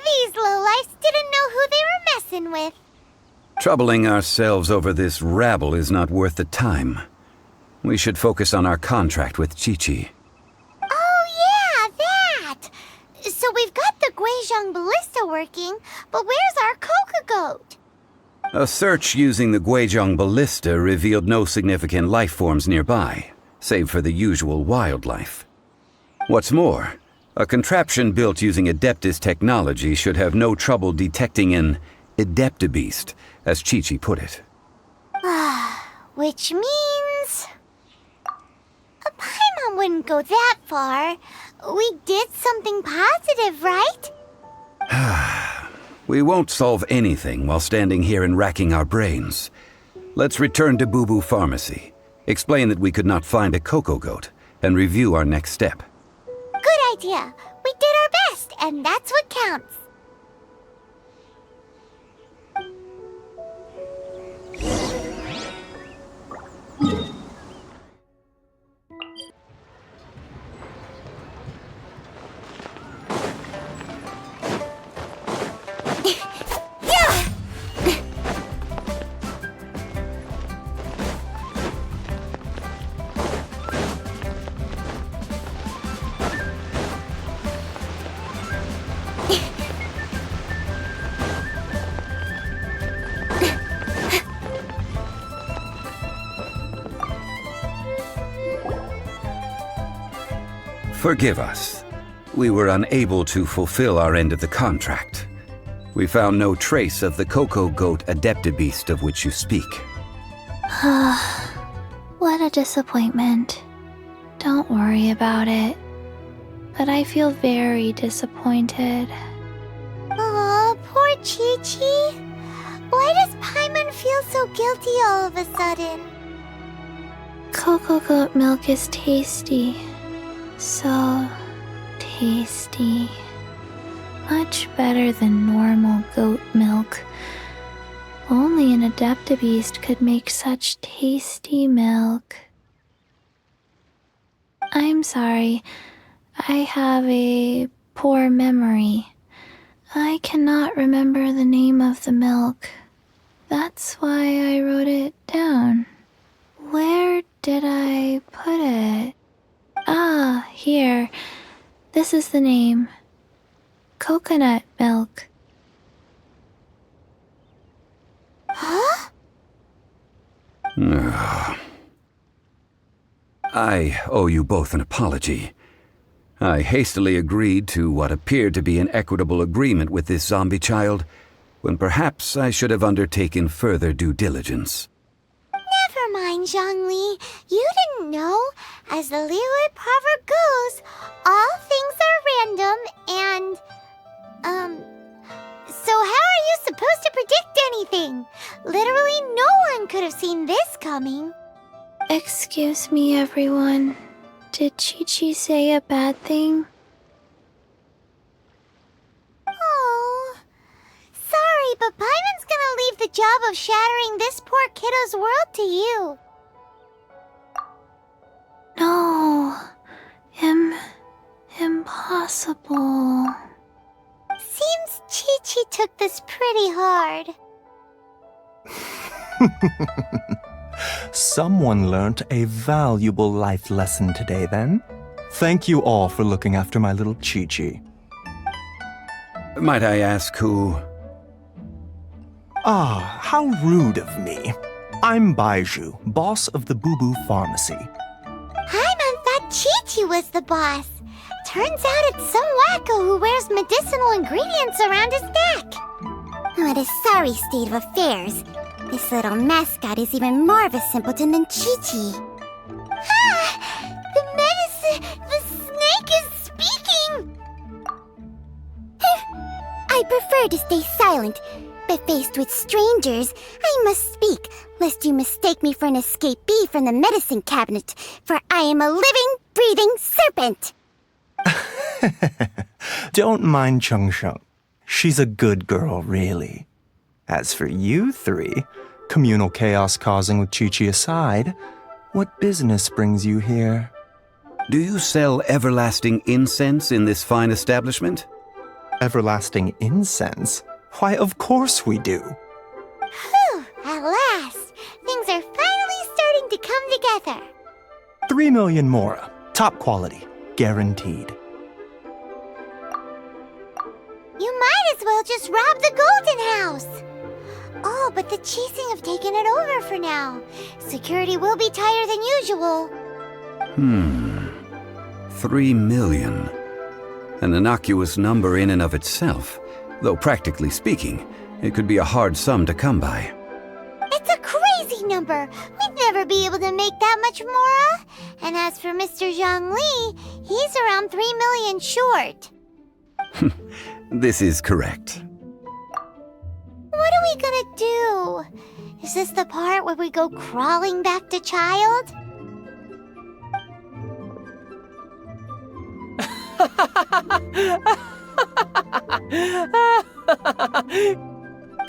Speaker 3: These lowlifes didn't know who they were messing with.
Speaker 5: Troubling ourselves over this rabble is not worth the time. We should focus on our contract with Chi-Chi.
Speaker 3: Oh yeah, that! So we've got the Guizhong ballista working, but where's our coca goat?
Speaker 5: A search using the Guizhong ballista revealed no significant life forms nearby, save for the usual wildlife. What's more, a contraption built using Adeptus technology should have no trouble detecting an Adeptabeast, as Chi-Chi put it.
Speaker 3: Which means... wouldn't go that far. We did something positive, right?
Speaker 5: We won't solve anything while standing here and racking our brains. Let's return to Boo Boo Pharmacy, explain that we could not find a cocoa goat, and review our next step.
Speaker 3: Good idea. We did our best, and that's what counts.
Speaker 5: Forgive us. We were unable to fulfill our end of the contract. We found no trace of the cocoa goat adeptabeast of which you speak.
Speaker 15: What a disappointment. Don't worry about it. But I feel very disappointed.
Speaker 3: Aw, poor Chi-Chi. Why does Paimon feel so guilty all of a sudden?
Speaker 15: Cocoa goat milk is tasty. So tasty. Much better than normal goat milk. Only an adeptabeast could make such tasty milk. I'm sorry. I have a poor memory. I cannot remember the name of the milk. That's why I wrote it down. Where did I put it? Ah, here. This is the name. Coconut milk.
Speaker 3: Huh?
Speaker 5: I owe you both an apology. I hastily agreed to what appeared to be an equitable agreement with this zombie child, when perhaps I should have undertaken further due diligence.
Speaker 3: Never mind, Zhongli. You didn't know. As the Liyue proverb goes, all things are random and... So how are you supposed to predict anything? Literally no one could have seen this coming.
Speaker 15: Excuse me, everyone. Did Chi-Chi say a bad thing?
Speaker 3: Oh, sorry, but Paimon's gonna leave the job of shattering this poor kiddo's world to you.
Speaker 15: No. Impossible.
Speaker 3: Seems Chi-Chi took this pretty hard.
Speaker 1: Someone learnt a valuable life lesson today, then. Thank you all for looking after my little Chi-Chi.
Speaker 5: Might I ask who...
Speaker 1: Ah, how rude of me. I'm Baiju, boss of the Boo Boo Pharmacy.
Speaker 3: Paimon thought Chi-Chi was the boss. Turns out it's some wacko who wears medicinal ingredients around his neck.
Speaker 18: What a sorry state of affairs. This little mascot is even more of a simpleton than Chi-Chi.
Speaker 3: Ah! The snake is speaking!
Speaker 18: I prefer to stay silent, but faced with strangers, I must speak, lest you mistake me for an escapee from the medicine cabinet, for I am a living, breathing serpent!
Speaker 1: Don't mind Chung Sheng. She's a good girl, really. As for you three, communal chaos causing with Chi-Chi aside, what business brings you here?
Speaker 5: Do you sell everlasting incense in this fine establishment?
Speaker 1: Everlasting incense? Why, of course we do.
Speaker 3: Whew, at last! Things are finally starting to come together.
Speaker 1: 3 million mora. Top quality. Guaranteed.
Speaker 3: You might as well just rob the Golden House. Oh, but the Chising have taken it over for now. Security will be tighter than usual.
Speaker 5: 3 million. An innocuous number in and of itself, though practically speaking, it could be a hard sum to come by.
Speaker 3: It's a crazy number. We'd never be able to make that much, Mora. And as for Mr. Zhongli, he's around 3 million short.
Speaker 5: This is correct.
Speaker 3: What are we gonna do? Is this the part where we go crawling back to child?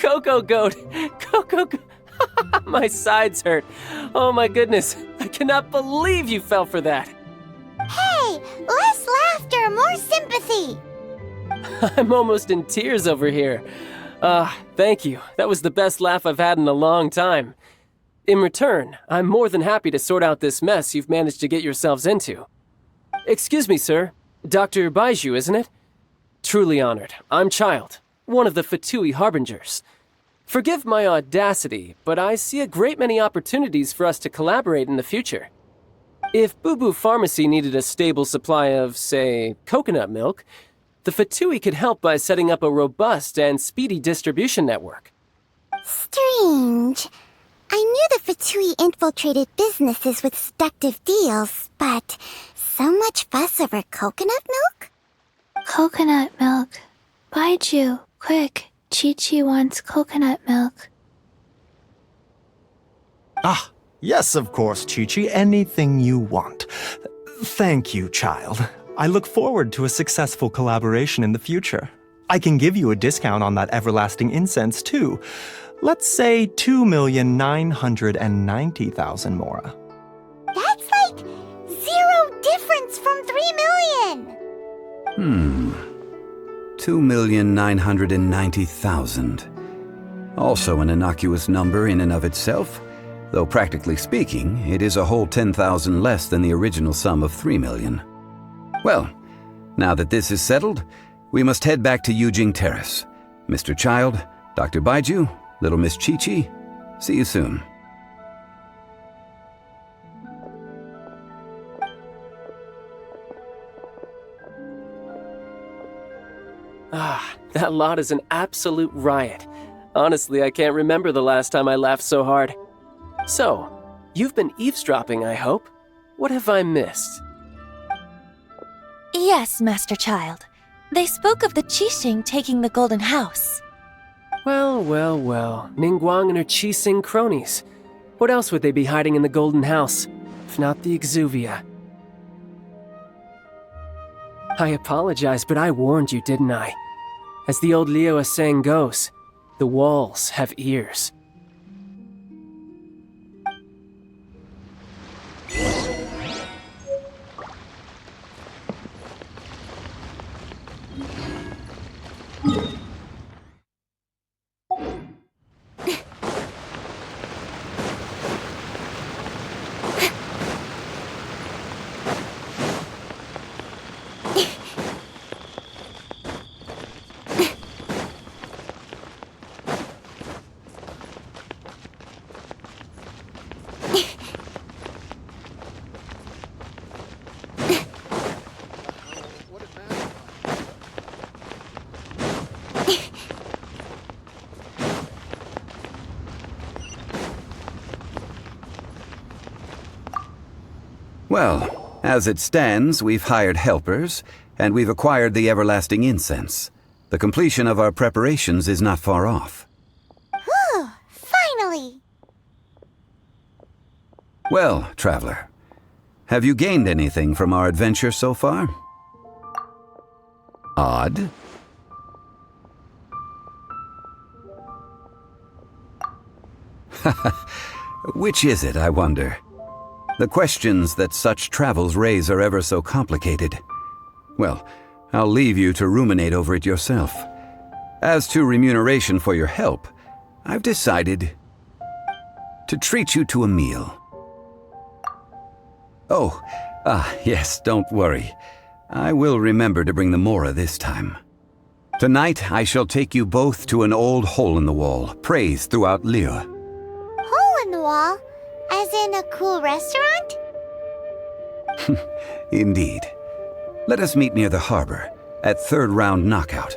Speaker 4: Coco Goat! Coco Goat! My sides hurt. Oh my goodness. I cannot believe you fell for that.
Speaker 3: Hey, less laughter, more sympathy.
Speaker 4: I'm almost in tears over here. Thank you. That was the best laugh I've had in a long time. In return, I'm more than happy to sort out this mess you've managed to get yourselves into. Excuse me, sir. Dr. Baiju, isn't it? Truly honored. I'm Child, one of the Fatui Harbingers. Forgive my audacity, but I see a great many opportunities for us to collaborate in the future. If Boo Boo Pharmacy needed a stable supply of, say, coconut milk, the Fatui could help by setting up a robust and speedy distribution network.
Speaker 18: Strange. I knew the Fatui infiltrated businesses with seductive deals, but so much fuss over coconut milk?
Speaker 15: Coconut milk. Baiju, quick. Chi-Chi wants coconut milk.
Speaker 1: Ah, yes, of course, Chi-Chi. Anything you want. Thank you, Child. I look forward to a successful collaboration in the future. I can give you a discount on that everlasting incense, too. Let's say 2,990,000 Mora.
Speaker 3: That's like 0 difference from 3 million.
Speaker 5: 2,990,000. Also an innocuous number in and of itself, though practically speaking, it is a whole 10,000 less than the original sum of 3 million. Well, now that this is settled, we must head back to Yujing Terrace. Mr. Child, Dr. Baiju, Little Miss Chi-Chi, see you soon.
Speaker 4: That lot is an absolute riot. Honestly, I can't remember the last time I laughed so hard. So, you've been eavesdropping, I hope? What have I missed?
Speaker 2: Yes, Master Child. They spoke of the Qixing taking the Golden House.
Speaker 4: Well, well, well. Ningguang and her Qixing cronies. What else would they be hiding in the Golden House, if not the Exuvia? I apologize, but I warned you, didn't I? As the old Liyue saying goes, the walls have ears.
Speaker 5: Well, as it stands, we've hired helpers, and we've acquired the everlasting incense. The completion of our preparations is not far off.
Speaker 3: Whew, finally!
Speaker 5: Well, traveler, have you gained anything from our adventure so far? Odd. Which is it, I wonder? The questions that such travels raise are ever so complicated. Well, I'll leave you to ruminate over it yourself. As to remuneration for your help, I've decided to treat you to a meal. Oh, yes, don't worry. I will remember to bring the Mora this time. Tonight, I shall take you both to an old hole-in-the-wall, praised throughout Liyue.
Speaker 3: Hole in the wall? As in a cool restaurant?
Speaker 5: Indeed. Let us meet near the harbor, at third round knockout.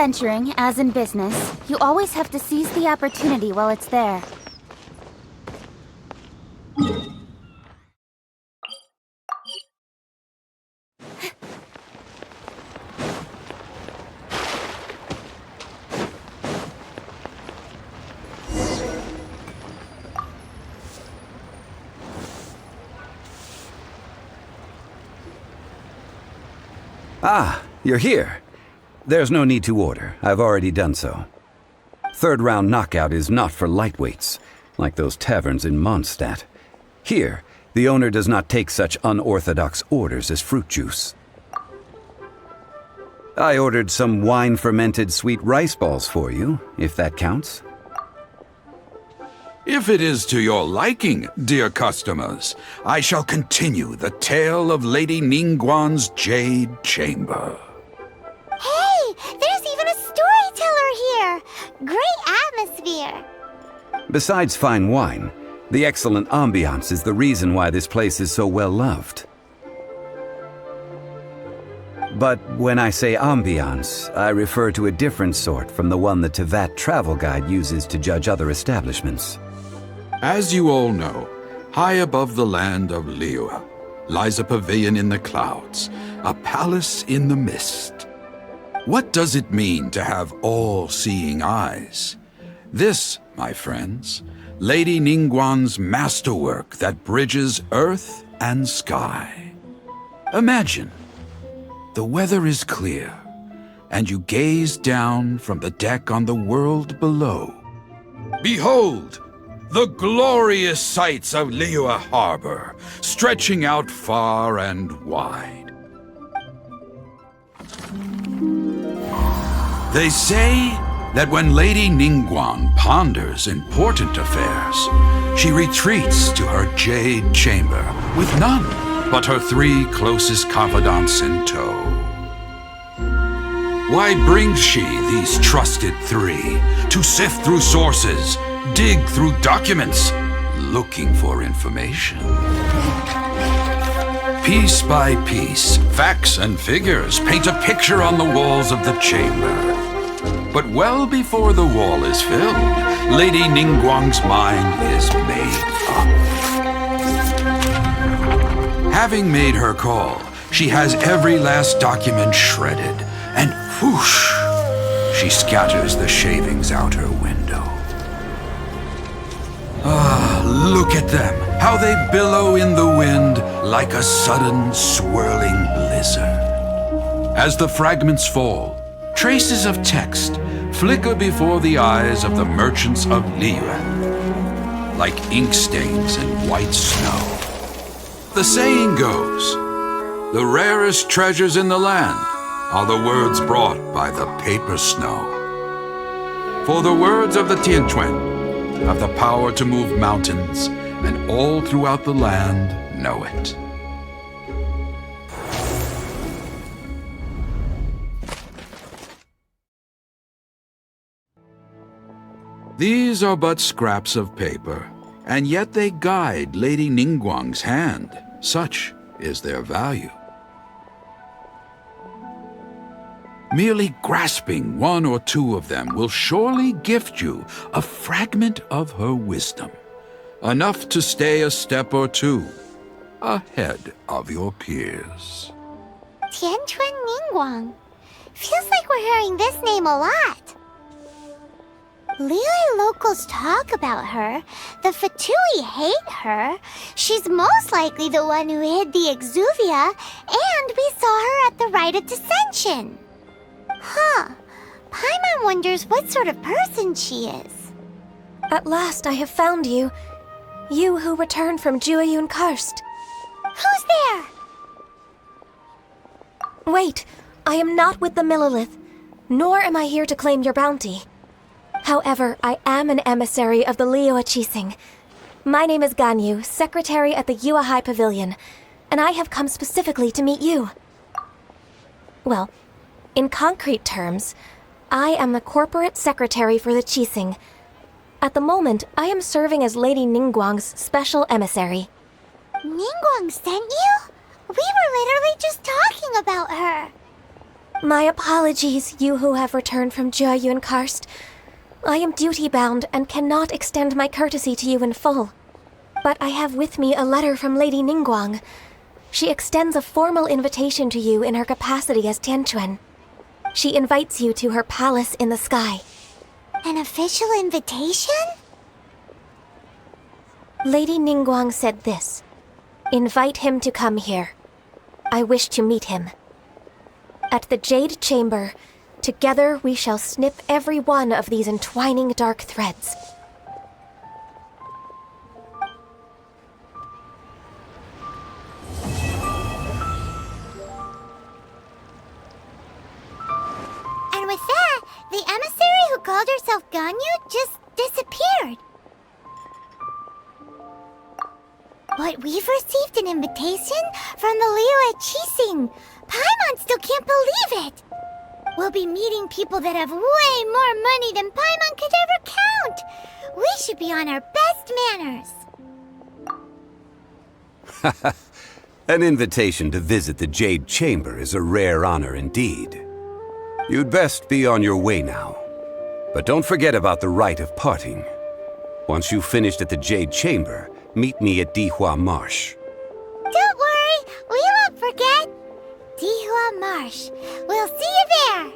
Speaker 19: adventuring, as in business, you always have to seize the opportunity while it's there.
Speaker 5: Ah, you're here. There's no need to order. I've already done so. Third round knockout is not for lightweights, like those taverns in Mondstadt. Here, the owner does not take such unorthodox orders as fruit juice. I ordered some wine-fermented sweet rice balls for you, if that counts.
Speaker 20: If it is to your liking, dear customers, I shall continue the tale of Lady Ningguang's Jade Chamber.
Speaker 3: Hey, there's even a storyteller here! Great atmosphere!
Speaker 5: Besides fine wine, the excellent ambiance is the reason why this place is so well loved. But when I say ambiance, I refer to a different sort from the one the Tevat travel guide uses to judge other establishments.
Speaker 20: As you all know, high above the land of Liyue lies a pavilion in the clouds, a palace in the mist. What does it mean to have all-seeing eyes? This, my friends, Lady Ningguang's masterwork that bridges earth and sky. Imagine, the weather is clear, and you gaze down from the deck on the world below. Behold! The glorious sights of Liyue Harbor, stretching out far and wide. They say that when Lady Ningguang ponders important affairs, she retreats to her jade chamber with none but her 3 closest confidants in tow. Why brings she these trusted 3 to sift through sources, dig through documents, looking for information? Piece by piece, facts and figures paint a picture on the walls of the chamber. But well before the wall is filled, Lady Ningguang's mind is made up. Having made her call, she has every last document shredded, and whoosh, she scatters the shavings out her window. Ah, look at them, how they billow in the wind like a sudden swirling blizzard. As the fragments fall, traces of text flicker before the eyes of the merchants of Liyue, like ink stains in white snow. The saying goes, the rarest treasures in the land are the words brought by the paper snow. For the words of the Tianquan have the power to move mountains, and all throughout the land know it. These are but scraps of paper, and yet they guide Lady Ningguang's hand. Such is their value. Merely grasping 1 or 2 of them will surely gift you a fragment of her wisdom, enough to stay a step or 2 ahead of your peers.
Speaker 3: Tianquan Ningguang. Feels like we're hearing this name a lot. Liyue locals talk about her. The Fatui hate her. She's most likely the one who hid the exuvia, and we saw her at the Rite of Dissension. Huh. Paimon wonders what sort of person she is.
Speaker 21: At last I have found you. You who returned from Jueyun Karst.
Speaker 3: Who's there?
Speaker 21: Wait, I am not with the Millelith, nor am I here to claim your bounty. However, I am an emissary of the Liyue Qixing. My name is Ganyu, secretary at the Yuehai Pavilion, and I have come specifically to meet you. Well, in concrete terms, I am the corporate secretary for the Qixing. At the moment, I am serving as Lady Ningguang's special emissary.
Speaker 3: Ningguang sent you? We were literally just talking about her.
Speaker 21: My apologies, you who have returned from Jiayun Karst. I am duty-bound and cannot extend my courtesy to you in full. But I have with me a letter from Lady Ningguang. She extends a formal invitation to you in her capacity as Tianquan. She invites you to her palace in the sky.
Speaker 3: An official invitation?
Speaker 21: Lady Ningguang said this. Invite him to come here. I wish to meet him. At the Jade Chamber, together we shall snip every one of these entwining dark threads.
Speaker 3: And with that, the emissary who called herself Ganyu just disappeared. But we've received an invitation from the Liyue Qixing. Paimon still can't believe it. We'll be meeting people that have way more money than Paimon could ever count. We should be on our best manners.
Speaker 5: An invitation to visit the Jade Chamber is a rare honor indeed. You'd best be on your way now. But don't forget about the rite of parting. Once you've finished at the Jade Chamber, meet me at Dihua Marsh.
Speaker 3: Don't worry, we won't forget. Dihua Marsh. We'll see you there.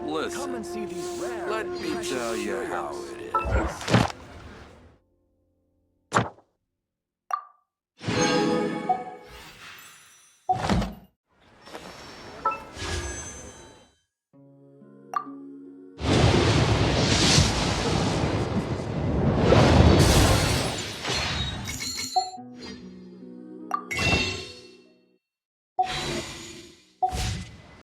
Speaker 20: Listen, let me tell you how it is.